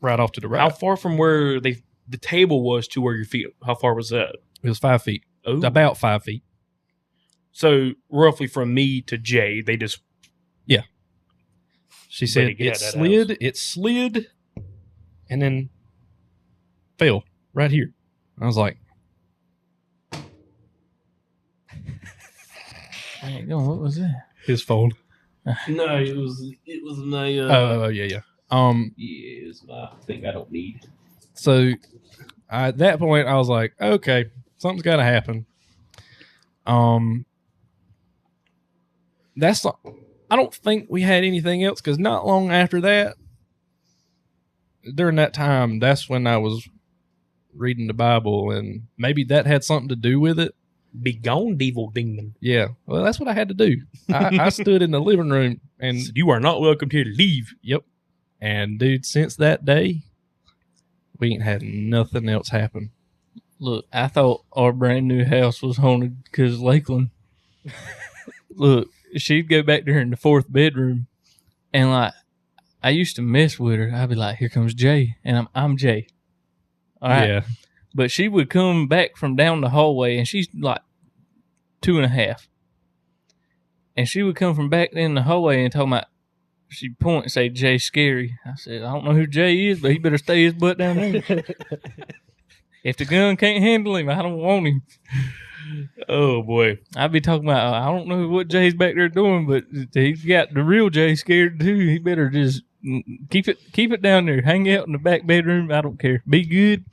right off to the right. How far from where the table was to where your feet? How far was that? It was 5 feet. Oh. About 5 feet. So roughly from me to Jay, they just. Yeah. She said Better get it out of that house. slid, and then fell right here. I was like, Hang on, what was that? his phone. No, it was my. Oh, yeah. Yeah, it's my thing I don't need. So at that point, I was like, okay, something's got to happen. I don't think we had anything else because not long after that, during that time, that's when I was reading the Bible, and maybe that had something to do with it. Be gone, devil demon. Yeah, well, that's what I had to do. I stood in the living room and So you are not welcome here to leave. yep. And dude, since that day, we ain't had nothing else happen. Look, I thought our brand new house was haunted because Lakeland. Look, she'd go back there in the 4th bedroom, and like I used to mess with her. I'd be like, "Here comes Jay," and I'm Jay. All right. Yeah. But she would come back from down the hallway, and she's like 2.5. And she would come from back in the hallway and tell me, she'd point and say, Jay's scary. I said, I don't know who Jay is, but he better stay his butt down there. If the gun can't handle him, I don't want him. Oh boy. I'd be talking about, I don't know what Jay's back there doing, but he's got the real Jay scared too. He better just keep it down there. Hang out in the back bedroom. I don't care. Be good.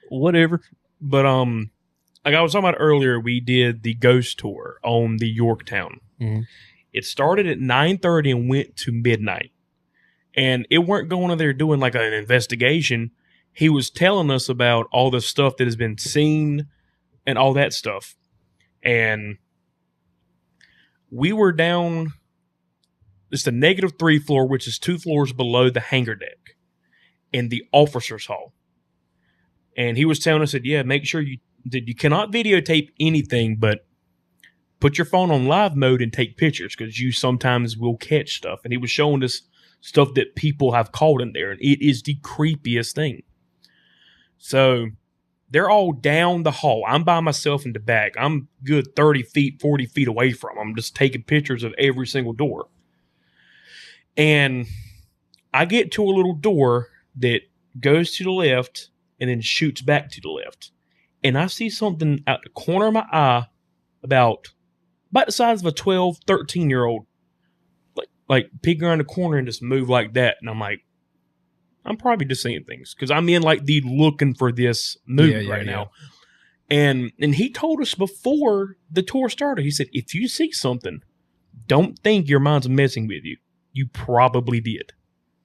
Whatever. But like I was talking about earlier, we did the ghost tour on the Yorktown. Mhm. It started at 9:30 and went to midnight. And it weren't going in there doing like an investigation. He was telling us about all the stuff that has been seen and all that stuff. And we were down, it's the -3 floor, which is 2 floors below the hangar deck in the officer's hall. And he was telling us that, yeah, make sure that you cannot videotape anything, but put your phone on live mode and take pictures because you sometimes will catch stuff. And he was showing us stuff that people have caught in there, and it is the creepiest thing. So they're all down the hall. I'm by myself in the back. I'm good 30 feet, 40 feet away from them. I'm just taking pictures of every single door. And I get to a little door that goes to the left and then shoots back to the left. And I see something out the corner of my eye about the size of a 12, 13-year-old, like peek around the corner and just move like that. And I'm like, I'm probably just seeing things because I'm in like the looking for this mood right now. And he told us before the tour started, he said, if you see something, don't think your mind's messing with you. You probably did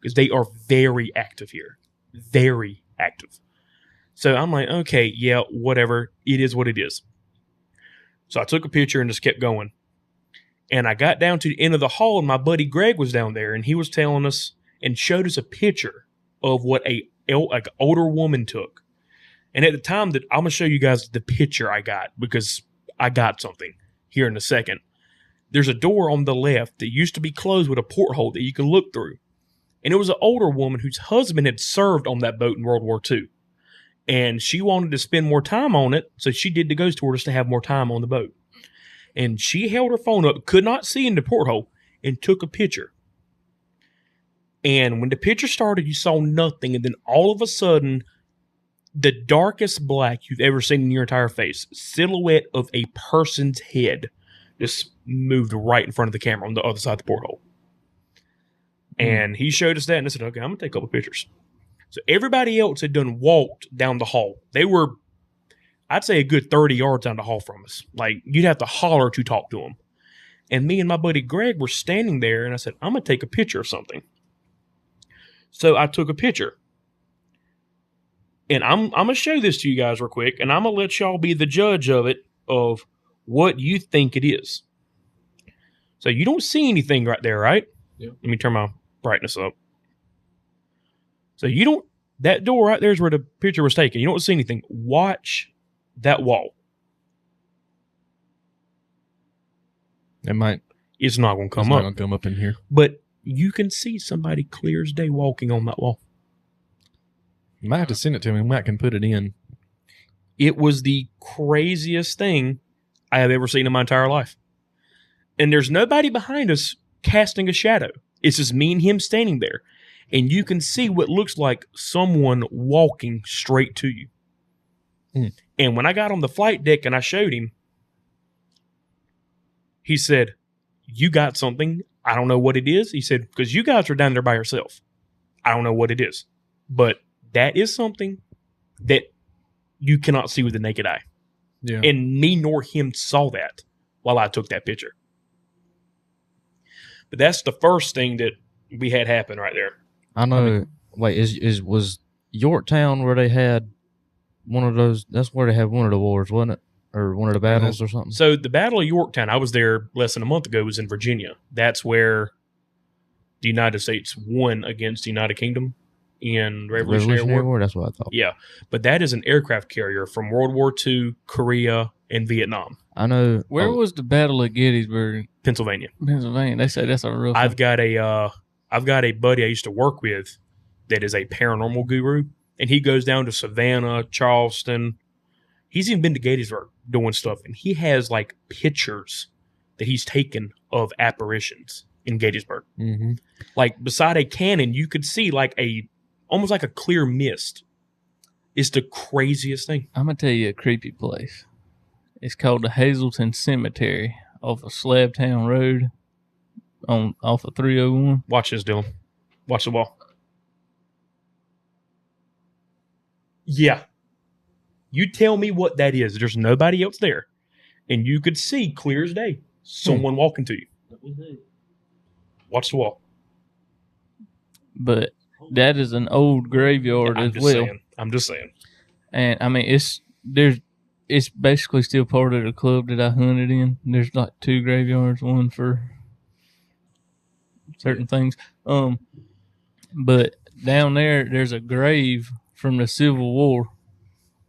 because they are very active here. Very active. So I'm like, okay, yeah, whatever. It is what it is. So I took a picture and just kept going. And I got down to the end of the hall and my buddy Greg was down there and he was telling us and showed us a picture of what an older woman took. And at the time that I'm going to show you guys the picture I got because I got something here in a second. There's a door on the left that used to be closed with a porthole that you can look through. And it was an older woman whose husband had served on that boat in World War II. And she wanted to spend more time on it. So she did the ghost tour just to have more time on the boat. And she held her phone up, could not see in the porthole, and took a picture. And when the picture started, you saw nothing. And then all of a sudden, the darkest black you've ever seen in your entire face, silhouette of a person's head, just moved right in front of the camera on the other side of the porthole. And he showed us that, and I said, okay, I'm going to take a couple pictures. So everybody else had done walked down the hall. They were, I'd say, a good 30 yards down the hall from us. Like, you'd have to holler to talk to them. And me and my buddy Greg were standing there, and I said, I'm going to take a picture of something. So I took a picture. And I'm going to show this to you guys real quick, and I'm going to let y'all be the judge of it, of what you think it is. So you don't see anything right there, right? Yeah. Let me turn my brightness up. So you don't, that door right there is where the picture was taken. You don't see anything. Watch that wall. It might. It's not going to come It's not up. going to come up in here. But you can see somebody clear as day walking on that wall. You might have to send it to me. Matt can put it in. It was the craziest thing I have ever seen in my entire life. And there's nobody behind us casting a shadow. It's just me and him standing there. And you can see what looks like someone walking straight to you. And when I got on the flight deck and I showed him, he said, you got something. I don't know what it is. He said, because you guys are down there by yourself. I don't know what it is. But that is something that you cannot see with the naked eye. Yeah. And me nor him saw that while I took that picture. But that's the first thing that we had happen right there. I know. Was Yorktown where they had one of those? That's where they had one of the wars, wasn't it? Or one of the battles or something? So the Battle of Yorktown, I was there less than a month ago, was in Virginia. That's where the United States won against the United Kingdom in Revolutionary War. That's what I thought. Yeah. But that is an aircraft carrier from World War II, Korea, and Vietnam. I know. Where was the Battle of Gettysburg? Pennsylvania. Pennsylvania. They say that's a real. I've got a buddy I used to work with that is a paranormal guru, and he goes down to Savannah, Charleston. He's even been to Gettysburg doing stuff, and he has like pictures that he's taken of apparitions in Gettysburg. Mm-hmm. Like beside a cannon, you could see like almost like a clear mist It's the craziest thing. I'm gonna tell you a creepy place. It's called the Hazelton Cemetery off of Slabtown Road, off of 301. Watch this, Dylan. Watch the wall. Yeah. You tell me what that is. There's nobody else there. And you could see clear as day someone walking to you. Watch the wall. But that is an old graveyard as well. I'm just saying. And I mean, it's basically still part of the club that I hunted in. There's like 2 graveyards, one for certain things. But down there's a grave from the Civil War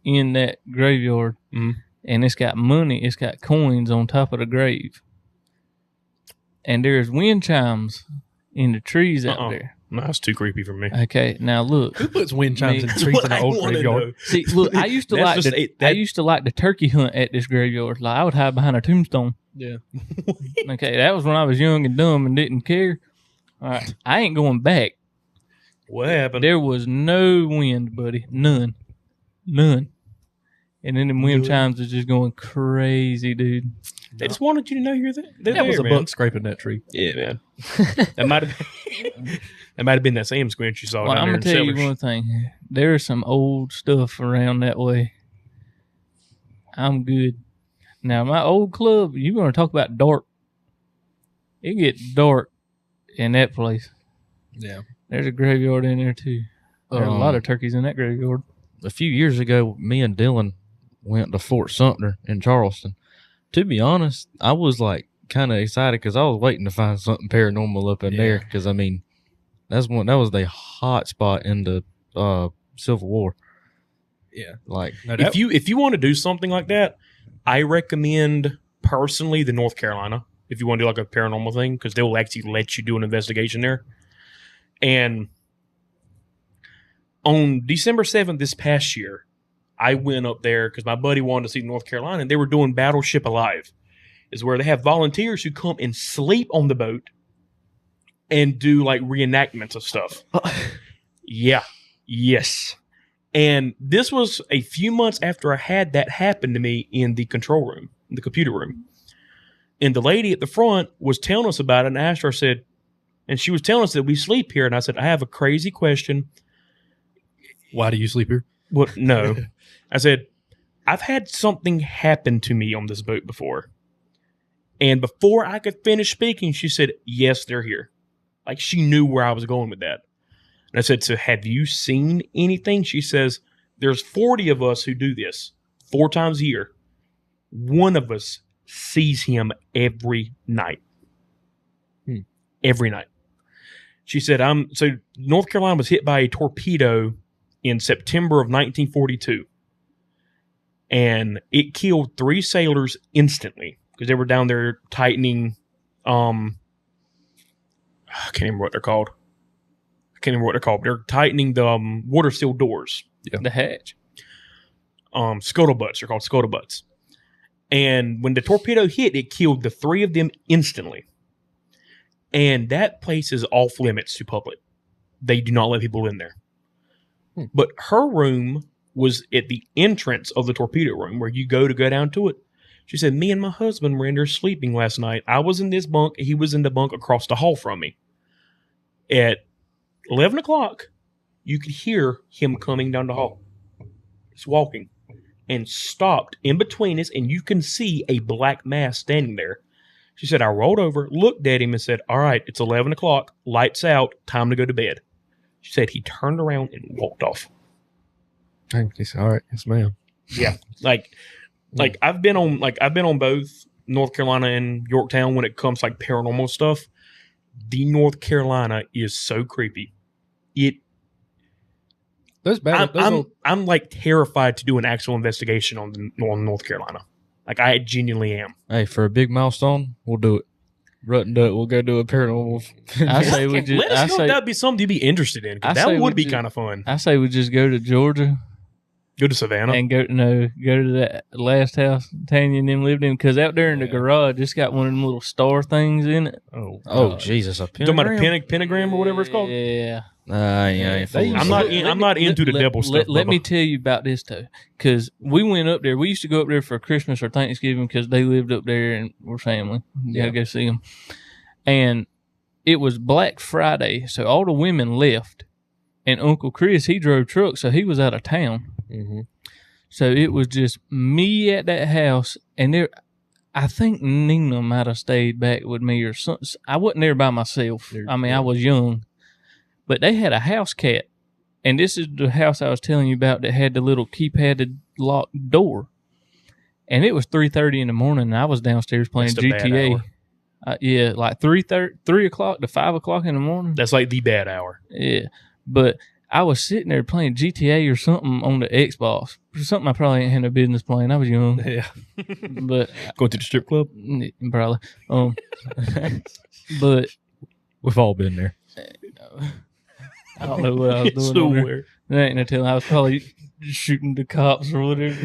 in that graveyard, and it's got money. It's got coins on top of the grave, and there's wind chimes in the trees out there. No, that's too creepy for me. Okay, now look. Who puts wind chimes in trees in an old graveyard? See, look, I used to like the turkey hunt at this graveyard. Like I would hide behind a tombstone. Yeah. Okay, that was when I was young and dumb and didn't care. All right, I ain't going back. What happened? There was no wind, buddy. None. And then the wind chimes is just going crazy, dude. They just wanted you to know you're there. That was a buck scraping that tree. Yeah, man. That might have been that same squinch you saw down there. I'm in gonna tell you Sellers. one thing. There's some old stuff around that way. I'm good. Now my old club, you're gonna talk about dark. It gets dark in that place. Yeah. There's a graveyard in there too. There's a lot of turkeys in that graveyard. A few years ago, me and Dylan went to Fort Sumter in Charleston. To be honest, I was like kind of excited because I was waiting to find something paranormal up in there. Because I mean, that was the hot spot in the Civil War. Yeah, like if you want to do something like that, I recommend personally the North Carolina. If you want to do like a paranormal thing, because they will actually let you do an investigation there. And on December 7th this past year, I went up there because my buddy wanted to see North Carolina, and they were doing Battleship Alive, is where they have volunteers who come and sleep on the boat and do like reenactments of stuff. Yeah. Yes. And this was a few months after I had that happen to me in the control room, in the computer room. And the lady at the front was telling us about it, and I asked her, I said, and she was telling us that we sleep here. And I said, I have a crazy question. Why do you sleep here? Well, no. I said, I've had something happen to me on this boat before. And before I could finish speaking, she said, yes, they're here. Like she knew where I was going with that. And I said, so have you seen anything? She says, there's 40 of us who do this 4 times a year. One of us sees him every night. Every night. She said, so North Carolina was hit by a torpedo in September of 1942. And it killed 3 sailors instantly because they were down there tightening. I can't remember what they're called. They're tightening the water seal doors. Yeah. The hatch. Scuttlebutts. They're called scuttlebutts. And when the torpedo hit, it killed the 3 of them instantly. And that place is off limits to public. They do not let people in there. But her room was at the entrance of the torpedo room where you go down to it. She said, me and my husband were in there sleeping last night. I was in this bunk. He was in the bunk across the hall from me. At 11 o'clock, you could hear him coming down the hall. He's walking and stopped in between us, and you can see a black mass standing there. She said, I rolled over, looked at him, and said, all right, it's 11 o'clock, lights out, time to go to bed. She said he turned around and walked off. He said, all right, yes, ma'am. Yeah. Like I've been on both North Carolina and Yorktown when it comes to like paranormal stuff. The North Carolina is so creepy. I'm like terrified to do an actual investigation on North Carolina. Like I genuinely am. Hey, for a big milestone, we'll do it. Rut and Duck, we'll go do a paranormal. I say we just. Let us know if that'd be something you'd be interested in. That would be kind of fun. I say we just go to Georgia. Go to Savannah and go to that last house Tanya and them lived in, because out there in the garage, it's got one of them little star things in it. Oh, Jesus! A pentagram? You talking about a pentagram or whatever it's called? Yeah. Yeah, I'm not into the devil stuff. Let me Bubba. tell you about this though, because we went up there. We used to go up there for Christmas or Thanksgiving because they lived up there and we're family. You gotta go see them. And it was Black Friday, so all the women left, and Uncle Chris, he drove trucks, so he was out of town. Mm-hmm. So it was just me at that house, and there, I think Nina might have stayed back with me or something. I wasn't there by myself. I mean, I was young, but they had a house cat, and this is the house I was telling you about that had the little keypadded locked door, and it was 3:30 in the morning, and I was downstairs playing That's the bad GTA. hour. Yeah, like 3 o'clock to 5 o'clock in the morning. That's like the bad hour. Yeah, but I was sitting there playing GTA or something on the Xbox. Something I probably ain't had no business playing. I was young. Yeah. But Going to the strip club? probably. But We've all been there. I don't know what I was doing. on there. Somewhere. There ain't no telling. I was probably shooting the cops or whatever.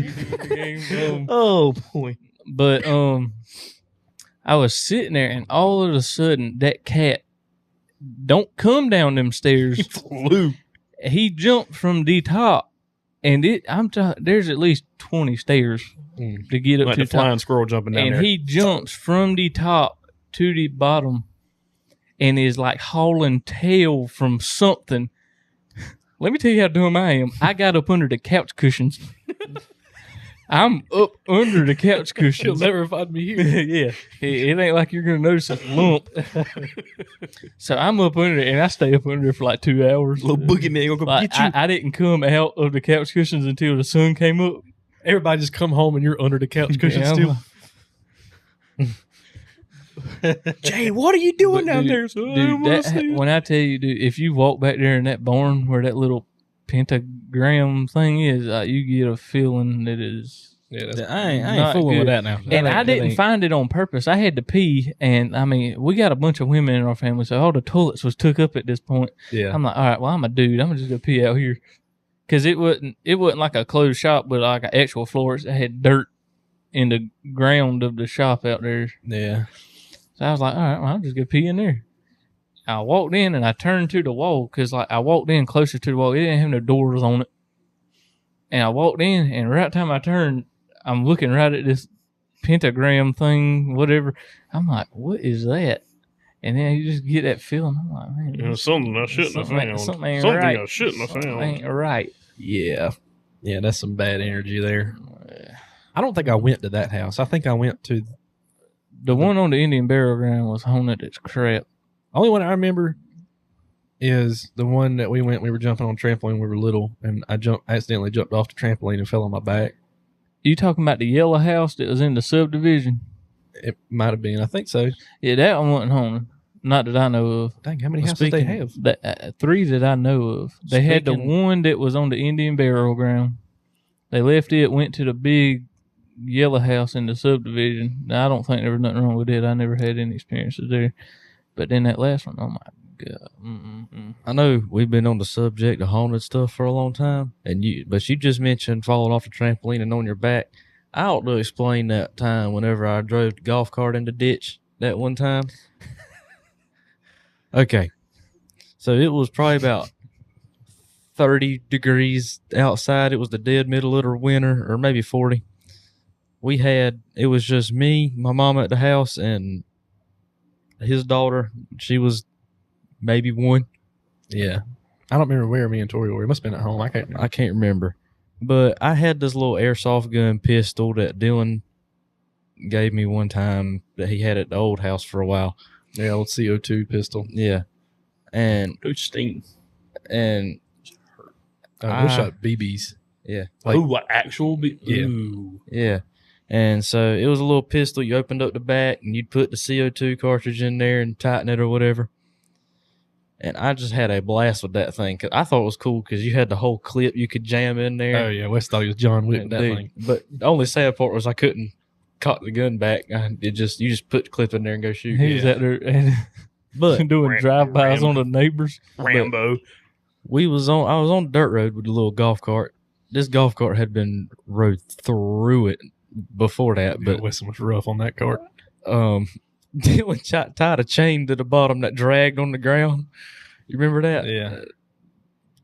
Oh boy. But I was sitting there, and all of a sudden, that cat don't come down them stairs. Flew. He jumped from the top, and there's at least 20 stairs to get up Like to the the top. flying squirrel jumping down And there. he jumps from the top to the bottom, and is like hauling tail from something. Let me tell you how dumb I am. I got up under the couch cushions. I'm up under the couch cushions. You'll never find me here. Yeah, it ain't like you're gonna notice a lump. So I'm up under it, and I stay up under there for like 2 hours. Little boogeyman gonna come Like, get you. I didn't come out of the couch cushions until the sun came up. Everybody just come home and you're under the couch cushion Yeah, I'm still. Jay, what are you doing But down dude, there? So I Dude, wanna see it. when I tell you, dude, if you walk back there in that barn where that little pentagram thing is, you get a feeling that is. Yeah, that's, I ain't Not fooling with good. that now. And I didn't find it on purpose. I had to pee, and I mean, we got a bunch of women in our family, so all the toilets was took up at this point. yeah. I'm like, all right, well, I'm a dude. I'm gonna just go pee out here, because it wasn't like a closed shop, but like an actual floor. It had dirt in the ground of the shop out there. Yeah. So I was like, all right, well, I'll just go pee in there. I walked in and I turned to the wall because, like, I walked in closer to the wall. It didn't have no doors on it. And I walked in, and right time I turned, I'm looking right at this pentagram thing, whatever. I'm like, what is that? And then you just get that feeling. I'm like, man, You know, something I shouldn't have found. something ain't Something right. I shouldn't have Something found. ain't right. Yeah. Yeah, that's some bad energy there. I don't think I went to that house. I think I went to The one on the Indian burial ground was haunted as crap. only one I remember is the one that we were jumping on trampoline when we were little, and I accidentally jumped off the trampoline and fell on my back. You talking about the yellow house that was in the subdivision? It might have been. I think so. Yeah, that one wasn't haunted. Not that I know of. Dang, how many Well, houses they speaking- have? The, 3 that I know of. They had the Speaking- one that was on the Indian burial ground. They left it, went to the big yellow house in the subdivision. Now, I don't think there was nothing wrong with it. I never had any experiences there. But then that last one, oh my God. I know we've been on the subject of haunted stuff for a long time, but you just mentioned falling off the trampoline and on your back. I ought to explain that time whenever I drove the golf cart in the ditch that one time. Okay, so it was probably about 30 degrees outside. It was the dead middle of the winter, or maybe 40. It was just me, my mom at the house, and his daughter. She was maybe 1. Yeah. I don't remember where me and Tori were. We must have been at home. I can't remember. I can't remember. But I had this little airsoft gun pistol that Dylan gave me one time that he had at the old house for a while. Yeah, old CO2 pistol. Yeah. And Dude, sting. and We Ah. shot BBs. yeah. Like- Ooh, what actual? Yeah. Ooh. Yeah. And so it was a little pistol. You opened up the back and you'd put the CO2 cartridge in there and tighten it or whatever. And I just had a blast with that thing. 'Cause I thought it was cool because you had the whole clip you could jam in there. Oh, yeah. Wes thought he was John Wick with that Dude, thing. But the only sad part was I couldn't cock the gun back. You just put the clip in there and go shoot. He was out there and But doing Ram- drive-bys Ram- on the neighbors. Rambo. I was on the dirt road with the little golf cart. This golf cart had been rode through it before that, But but Wesson was rough on that cart. Dylan tied a chain to the bottom that dragged on the ground. You remember that? Yeah.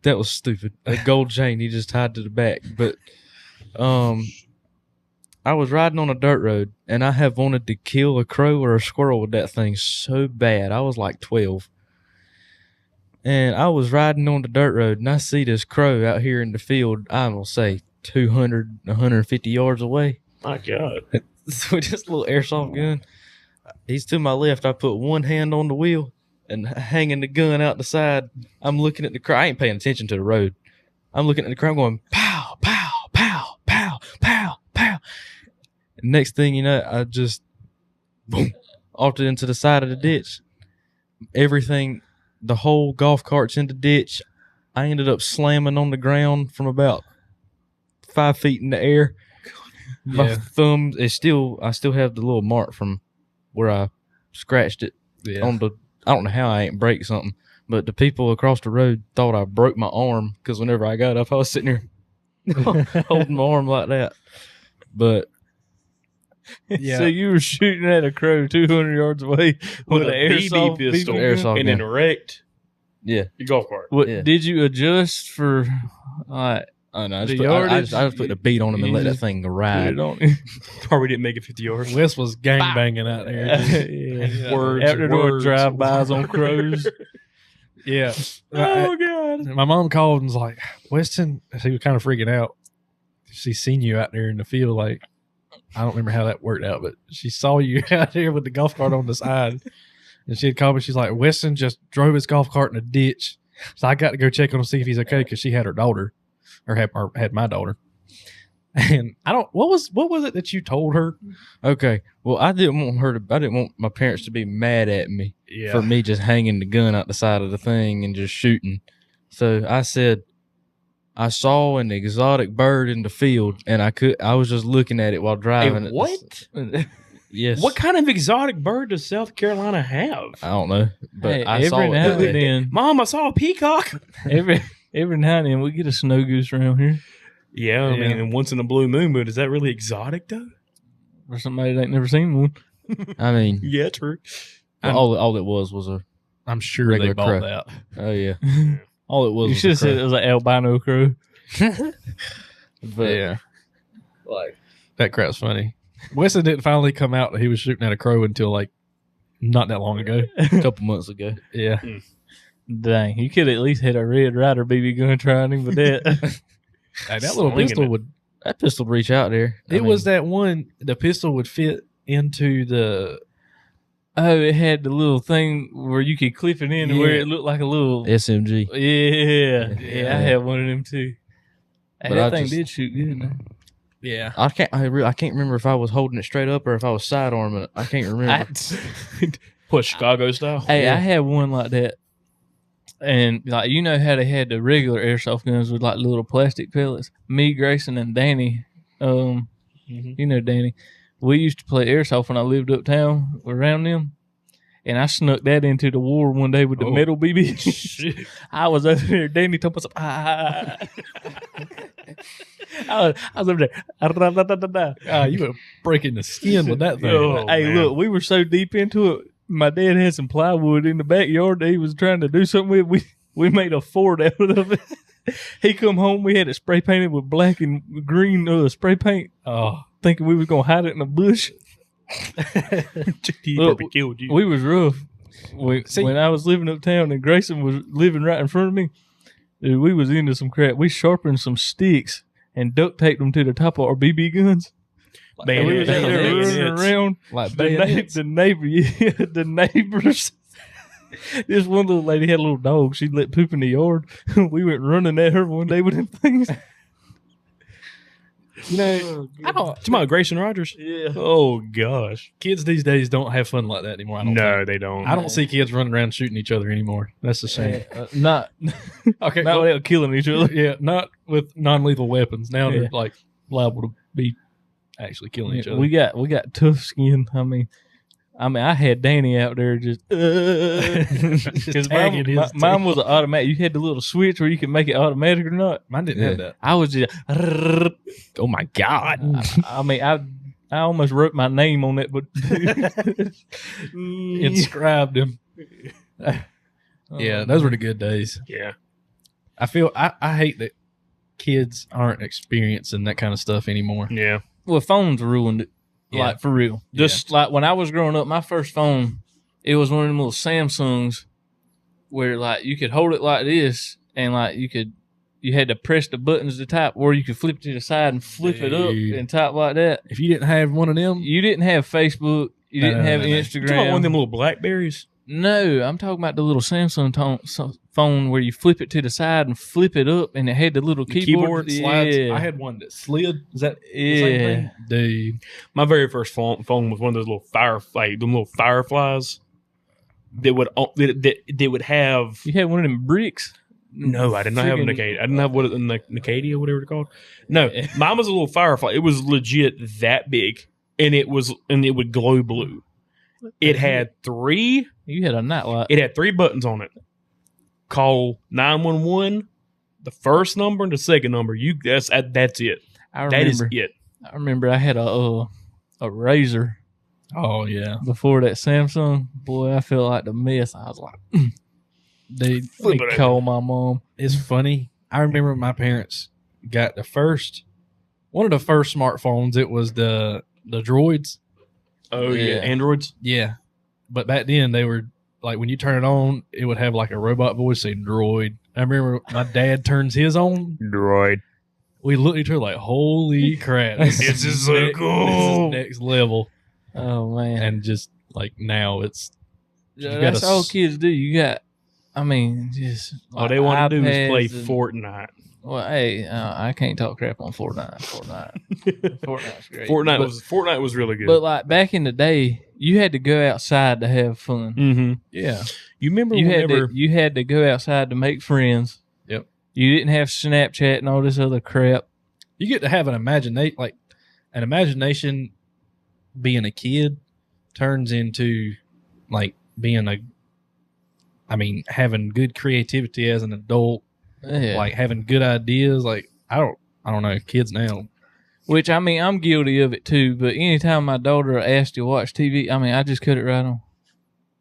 That was stupid. A gold chain he just tied to the back. But I was riding on a dirt road, and I have wanted to kill a crow or a squirrel with that thing so bad. I was like 12. And I was riding on the dirt road, and I see this crow out here in the field, I will say 200, 150 yards away. My God. With this little airsoft gun. He's to my left. I put one hand on the wheel and hanging the gun out the side. I'm looking at the crow. I ain't paying attention to the road. I'm looking at the crow going, pow, pow, pow, pow, pow, pow. And next thing you know, I just boom, off it into the side of the ditch. Everything, the whole golf cart's in the ditch. I ended up slamming on the ground from about 5 feet in the air. My thumb is still, I still have the little mark from where I scratched it on the, I don't know how I ain't break something, but the people across the road thought I broke my arm because whenever I got up, I was sitting there holding my arm like that. But Yeah. So you were shooting at a crow 200 yards away With with a an BB pistol airsoft and gun. then wrecked Yeah. your golf cart. What Yeah. did you adjust for? I know. I The just, yardage, I just put the beat on him and you let that just thing Put ride. it on. Probably didn't make it 50 yards. Wes was gang banging out there. Yeah. Words, After doing words. drive-bys on crows. Yeah. Oh, God. My mom called and was like, Weston, he was kind of freaking out. She's seen you out there in the field. Like, I don't remember how that worked out, but she saw you out there with the golf cart on the side. And she had called me. She's like, Weston just drove his golf cart in a ditch. So I got to go check on him, see if he's okay, because she had her daughter, or had my daughter. And what was it that you told her? Okay. Well, I didn't want my parents to be mad at me Yeah. for me just hanging the gun out the side of the thing and just shooting. So I said, I saw an exotic bird in the field, and I was just looking at it while driving. Hey, what? Yes. What kind of exotic bird does South Carolina have? I don't know, but Hey, I saw every now it. and then, Mom, I saw a peacock. every now and then we get a snow goose around here, Yeah, I mean, and once in a blue moon, but is that really exotic, though? or somebody that ain't never seen one. I mean, Yeah, true. all it was a. I'm sure Regular they bought crow. that. Oh yeah. All it was. You was should a have said it crow. was an albino crow. But Yeah. Like, that crap's funny. Weston didn't finally come out that he was shooting at a crow until like not that long ago. a couple months ago. Yeah. Dang, you could at least hit a Red Ryder BB gun trying him with that. Hey, that little Slinging pistol it. would. That pistol reach out there. It was that one. The pistol would fit into the. Oh, it had the little thing where you could clip it in to where Yeah. it looked like a little. SMG. Yeah, I had one of them too. Hey, But that I thing just- did shoot good. Man. Yeah. I can't remember if I was holding it straight up or if I was sidearming it. I can't remember. What, Chicago style? Hey, I had one like that, and like you know how they had the regular airsoft guns with like little plastic pellets. Me, Grayson, and Danny, you know Danny, we used to play airsoft when I lived uptown around them, and I snuck that into the war one day with the metal BB. I was over there. Danny told us, I was over there. You were breaking the skin with that thing. Oh, Hey, man. look, we were so deep into it. My dad had some plywood in the backyard that he was trying to do something with. We made a fort out of it. He come home, we had it spray painted with black and green spray paint, thinking we was going to hide it in a bush. He Look, probably killed you. We was rough. When I was living uptown and Grayson was living right in front of me, dude, we was into some crap. We sharpened some sticks and duct taped them to the top of our BB guns. And we was out there running around. Like The neighbors. This one little lady had a little dog. She let poop in the yard. We went running at her one day with them things. You know, I don't. Talking about Grayson Rogers? Yeah. Oh, gosh. Kids these days don't have fun like that anymore. I don't No, think. they don't. I don't see kids running around shooting each other anymore. That's a shame. Not Okay, not without killing each other. yeah, not with non-lethal weapons. Now Yeah. they're like liable to be actually killing each other. We got tough skin. I mean, I had Danny out there just because Tagging his mine was an automatic. You had the little switch where you could make it automatic or not. Mine didn't have that. I was just, oh my God. I mean, I almost wrote my name on it, but Inscribed him. Yeah, those were the good days. Yeah. I hate that kids aren't experiencing that kind of stuff anymore. Yeah. Well, phones ruined it. Yeah. Like, for real. Just like when I was growing up, my first phone, it was one of them little Samsungs where, like, you could hold it like this and, like, you had to press the buttons to type, or you could flip it to the side and flip it up and type like that. If you didn't have one of them, You didn't have Facebook. You didn't have You Instagram. talking about one of them little Blackberries? No, I'm talking about the little Samsung phone where you flip it to the side and flip it up, and it had the little keyboard slides. Yeah. I had one that slid. Is that the same Yeah. thing? Dude. My very first phone was one of those little fireflies that would have. You had one of them bricks. No, I did not have a Friggin- Nicadia. I didn't have what Nicadia, whatever it's called. No, mine was a little firefly. It was legit that big, and it would glow blue. It had three. You had a nightlight. It had 3 buttons on it. Call 911, the first number and the second number. That's it. That is it. I remember I had a Razor Oh yeah, before that Samsung. Boy, I felt like the mess. I was like, dude. let me call my mom. It's funny. I remember my parents got one of the first smartphones. It was the droids. Oh yeah, Yeah. Androids. Yeah, but back then they were like when you turn it on, it would have like a robot voice saying "droid." I remember my dad turns his on. Droid. We looked at each other like, "Holy crap! This is so cool." This is next level." Oh man, And just like now, it's yeah, you that's gotta all kids do. You got, I mean, just All they want to do is play iPads and- Fortnite. Well, hey, I can't talk crap on Fortnite. Fortnite's great. Fortnite was really good. But like back in the day, you had to go outside to have fun. mm-hmm. yeah. You remember You whenever? had to go outside to make friends. Yep. You didn't have Snapchat and all this other crap. You get to have an imagination. Being a kid turns into like having good creativity as an adult, Yeah. like having good ideas. Like I don't know, kids now. Which I mean, I'm guilty of it too. But anytime my daughter asked to watch TV, I mean, I just cut it right on.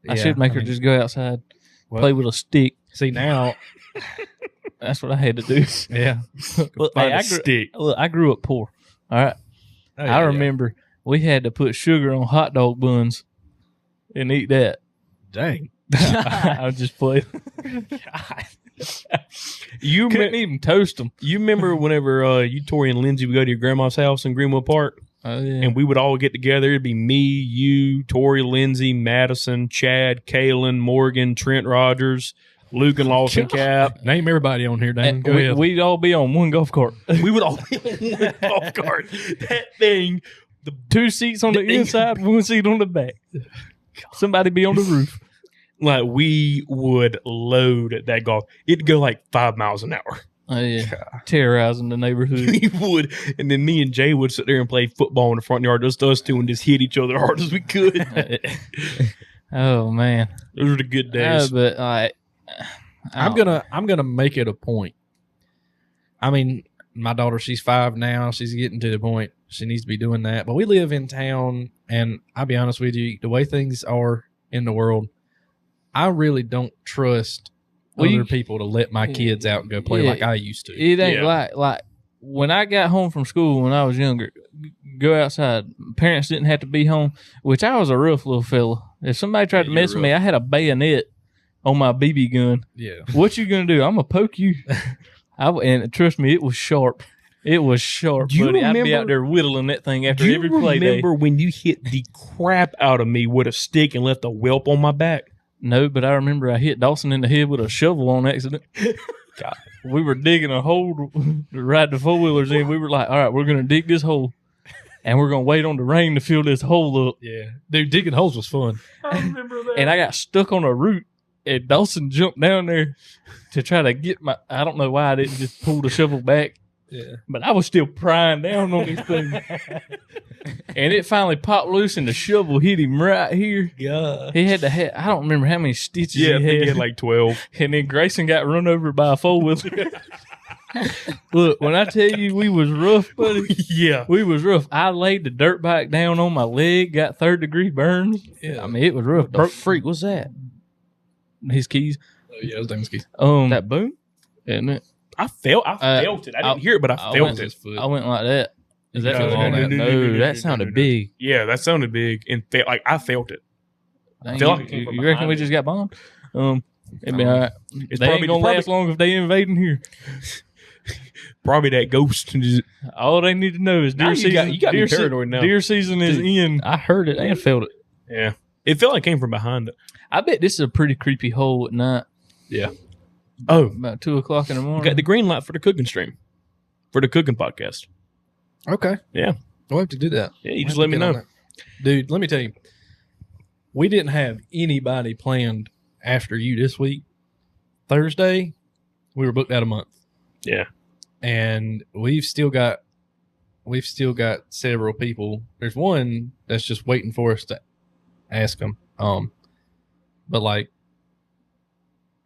I should make her just go outside, play with a stick. See now, That's what I had to do. yeah. Look, Find hey, a stick. I grew up poor. All right. Oh, I remember we had to put sugar on hot dog buns and eat that. Dang. I just played. You Couldn't even toast them. You remember whenever you, Tori, and Lindsay would go to your grandma's house in Greenwood Park, Oh yeah. and we would all get together. It'd be me, you, Tori, Lindsay, Madison, Chad, Kaylin, Morgan, Trent Rogers, Luke, and Lawson Cap. Name everybody on here, Dan. And Go ahead. we'd all be on one golf cart. We would all be on one golf cart. That thing, Two seats on the inside, one seat on the back. Somebody be on the roof. like we would load that golf. It'd go like 5 miles an hour. Oh yeah. Terrorizing the neighborhood. We would, and then me and Jay would sit there and play football in the front yard, just us two, and just hit each other hard as we could. Oh man. Those were the good days. But like, I'm gonna make it a point. I mean, my daughter, she's 5 now. She's getting to the point she needs to be doing that. But we live in town, and I'll be honest with you, the way things are in the world, I really don't trust other people to let my kids out and go play like I used to. It ain't Yeah. like when I got home from school when I was younger, go outside. Parents didn't have to be home, which I was a rough little fella. If somebody tried to mess with me, I had a bayonet on my BB gun. Yeah. What you gonna do? I'm gonna poke you. And trust me, it was sharp. It was sharp, Do you buddy. I'd be remember- out there whittling that thing after Do you every play day. remember when you hit the crap out of me with a stick and left a whelp on my back? No, but I remember I hit Dawson in the head with a shovel on accident. God, we were digging a hole to ride the 4-wheelers in. We were like, all right, we're going to dig this hole, and we're going to wait on the rain to fill this hole up. Yeah. Dude, digging holes was fun. I remember that. And I got stuck on a root, and Dawson jumped down there to try to get my, I don't know why I didn't just pull the shovel back. Yeah. But I was still prying down on this thing. And it finally popped loose, and the shovel hit him right here. Yeah. He had to have, I don't remember how many stitches Yeah, I he think had. he had like 12. And then Grayson got run over by a 4-wheeler. Look, when I tell you we was rough, buddy, Yeah. we was rough. I laid the dirt bike down on my leg, got 3rd-degree burns. Yeah. I mean, it was rough. The freak was that? His keys. Oh, yeah, those things. That boom? isn't it? I felt it. I didn't hear it, but I felt went, it. I went like that. Is that No, all no, that? no, No, that sounded big. Yeah, that sounded big, and like I felt it. Dang, feel like it came you, from you reckon behind we me. just got bombed? It'd be all right. It's They probably ain't gonna last long if they invading here. probably that ghost. All they need to know is Now deer you season. got- you got me deer se- paranoid now. Deer season is in. I heard it and felt it. Yeah, it felt like it came from behind it. I bet this is a pretty creepy hole at night. Oh, About 2:00 in the you morning. got the green light for the cooking stream, for the cooking podcast. Okay. Yeah. We'll have to do that. Yeah, you We'll just have let to me get on know. that. Dude, let me tell you. We didn't have anybody planned after you this week. Thursday, we were booked out a month. Yeah. And we've still got several people. There's one that's just waiting for us to ask them. But like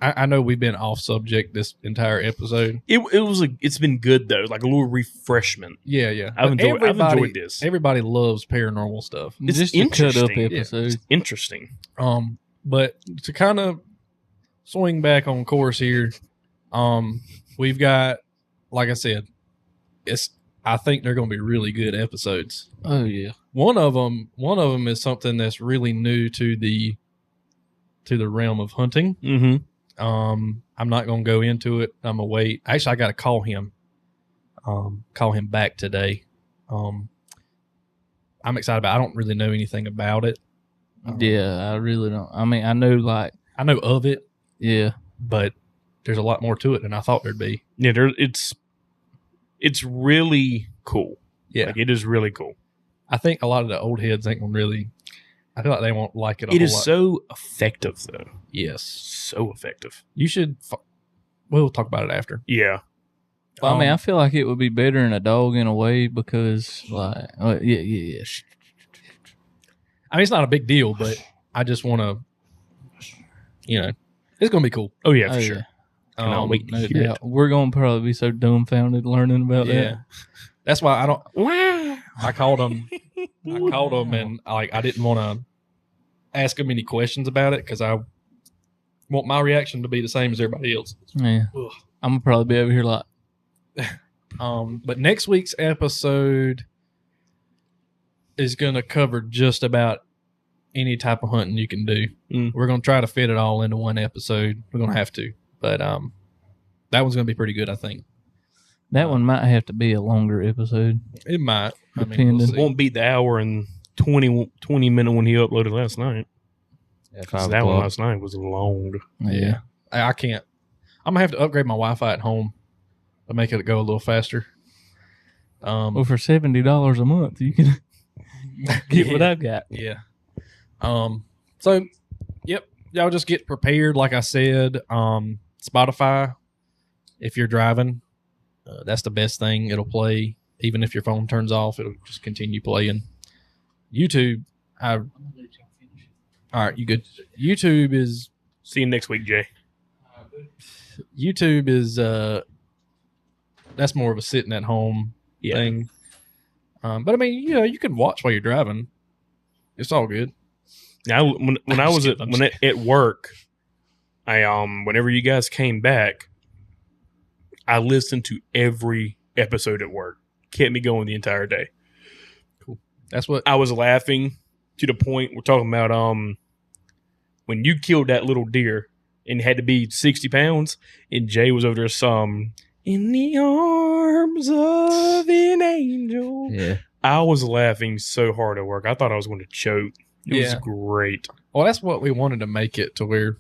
I know we've been off subject this entire episode. It's been good though, like a little refreshment. Yeah. I've But enjoyed this. Everybody loves paranormal stuff. It's just a cut up interesting. episode. It's interesting. But to kind of swing back on course here, we've got, like I said, I think they're going to be really good episodes. Oh yeah. One of them is something that's really new to the realm of hunting. Mm-hmm. I'm not going to go into it. I'm gonna wait. Actually, I got to call him back today. I'm excited about it. I don't really know anything about it. Yeah, I really don't. I mean, I know I know of it, yeah. but there's a lot more to it than I thought there'd be. Yeah, it's really cool. Yeah. Like, it is really cool. I think a lot of the old heads ain't gonna really. I feel like they won't like it. It is so effective, though. Yes, So effective. you should. We'll talk about it after. Yeah. Well, I mean, I feel like it would be better than a dog in a way because, like, yeah. I mean, it's not a big deal, but I just want to. It's gonna be cool. Oh, yeah, for Oh, sure. Cannot wait to no hear doubt. We're going to probably be so dumbfounded learning about Yeah, that's why I don't. I called him. And I didn't want to ask him any questions about it because I want my reaction to be the same as everybody else. that. Yeah. Ugh. I'm going to probably be over here like, But next week's episode is going to cover just about any type of hunting you can do. We're going to try to fit it all into one episode. We're going to have to, but that one's going to be pretty good, I think. that one might have to be a longer episode. It might. I mean, Depending. we'll see. Won't beat the hour and 20 minute one he uploaded last night. At 'Cause 5 that one o'clock. last night was long. Yeah. I can't. I'm gonna have to upgrade my Wi-Fi at home to make it go a little faster. Well, for $70 a month, you can get what Yeah. I've got. Yeah. So, yep. Y'all just get prepared. Like I said, Spotify, if you're driving, that's the best thing. It'll play. Even if your phone turns off, it'll just continue playing. YouTube, all right, you good. YouTube is See you next week, Jay. that's more of a sitting at home Yeah. thing. But I mean, you can watch while you're driving. It's all good. Now, when I was I'm at work, whenever you guys came back, I listened to every episode at work. Kept me going the entire day. That's what. I was laughing to the point we're talking about when you killed that little deer and it had to be 60 pounds, and Jay was over there some in the arms of an angel. Yeah. I was laughing so hard at work. I thought I was going to choke. It was Yeah. great. Well, that's what we wanted to make it to where.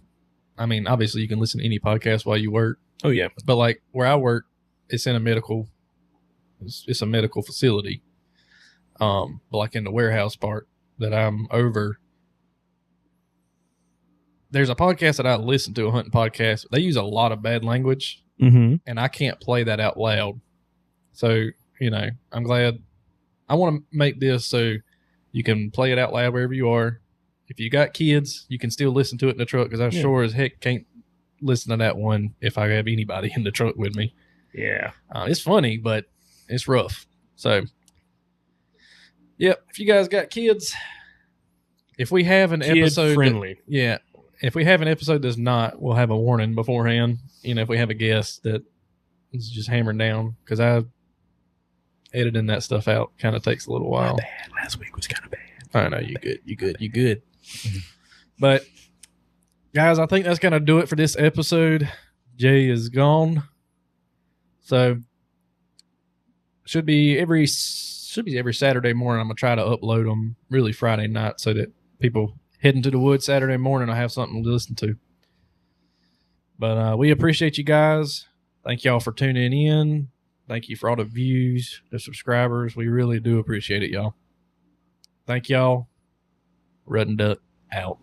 I mean, obviously, you can listen to any podcast while you work, Oh, yeah. but like where I work, it's in a medical. It's a medical facility. But like in the warehouse part that I'm over, there's a podcast that I listen to, a hunting podcast. They use a lot of bad language, Mm-hmm. and I can't play that out loud. So, I'm glad. I want to make this so you can play it out loud wherever you are. If you got kids, you can still listen to it in the truck because I sure as heck can't listen to that one if I have anybody in the truck with me. Yeah. It's funny, but it's rough. So, yep. If you guys got kids, if we have an episode that- friendly. if we have an episode that's not, we'll have a warning beforehand. If we have a guest that It's just hammering down because I editing that stuff out kind of takes a little while. Bad. Last week was kind of bad. I know you good. But guys, I think that's gonna do it for this episode. Jay is gone, so should be every Saturday morning. I'm gonna try to upload them really Friday night so that people heading to the woods Saturday morning will have something to listen to. But we appreciate you guys. Thank y'all for tuning in. Thank you for all the views, the subscribers. We really do appreciate it, y'all. Thank y'all. Rut and Duck out.